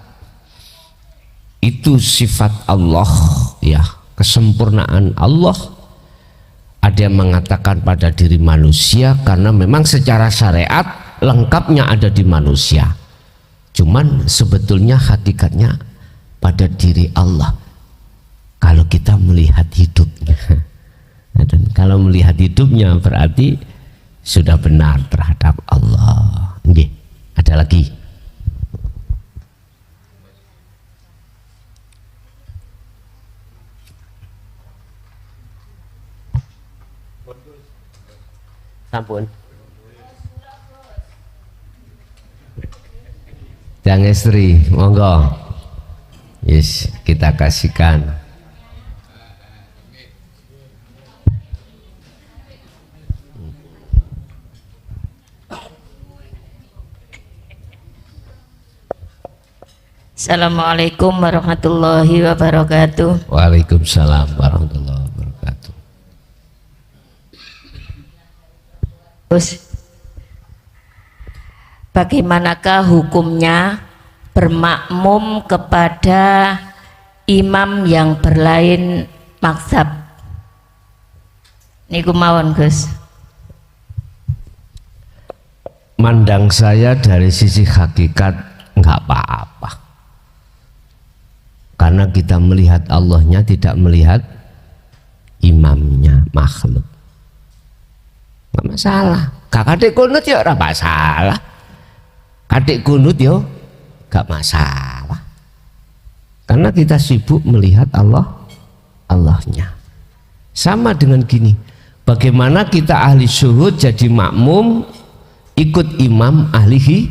Itu sifat Allah ya, kesempurnaan Allah. Ada yang mengatakan pada diri manusia karena memang secara syariat lengkapnya ada di manusia. Cuman sebetulnya hakikatnya pada diri Allah. Kalau kita melihat hidupnya. Dan kalau melihat hidupnya berarti sudah benar terhadap Allah. Nggih, ada lagi. Sampun. Yang istri, monggo. Yes, kita kasihkan. Assalamualaikum warahmatullahi wabarakatuh. Waalaikumsalam warahmatullahi wabarakatuh. Terus, bagaimanakah hukumnya bermakmum kepada imam yang berlain mazhab? Niku mawon, Gus. Mandang saya dari sisi hakikat nggak apa-apa. Karena kita melihat Allahnya, tidak melihat imamnya, makhluk. Nggak masalah. Kadek kunut ya ora masalah. Kadek kunut ya nggak masalah. Karena kita sibuk melihat Allahnya. Sama dengan gini. Bagaimana kita ahli syuhud jadi makmum ikut imam ahli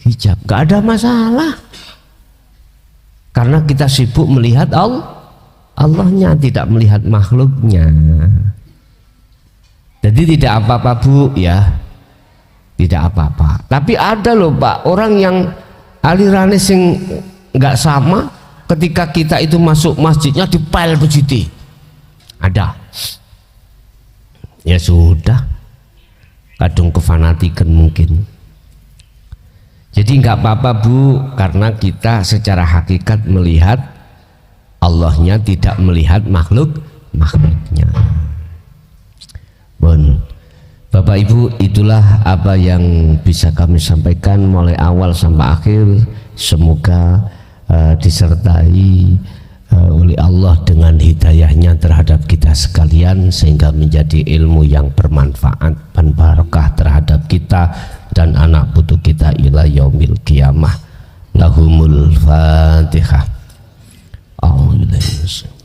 hijab? Nggak ada masalah. Karena kita sibuk melihat Allahnya, tidak melihat makhluknya. Jadi tidak apa-apa Bu ya, tidak apa-apa. Tapi ada loh Pak, orang yang alirannya sing nggak sama, ketika kita itu masuk masjidnya dipel begitu. Ada. Ya sudah, kadung kefanatikan mungkin. Jadi nggak apa-apa Bu, karena kita secara hakikat melihat Allahnya, tidak melihat makhluknya. Bon, Bapak Ibu, itulah apa yang bisa kami sampaikan mulai awal sampai akhir. Semoga disertai oleh Allah dengan hidayahnya terhadap kita sekalian, sehingga menjadi ilmu yang bermanfaat dan barokah terhadap kita dan anak putu kita ila yaumil qiyamah. Lahumul Fatihah. A'udzu billahi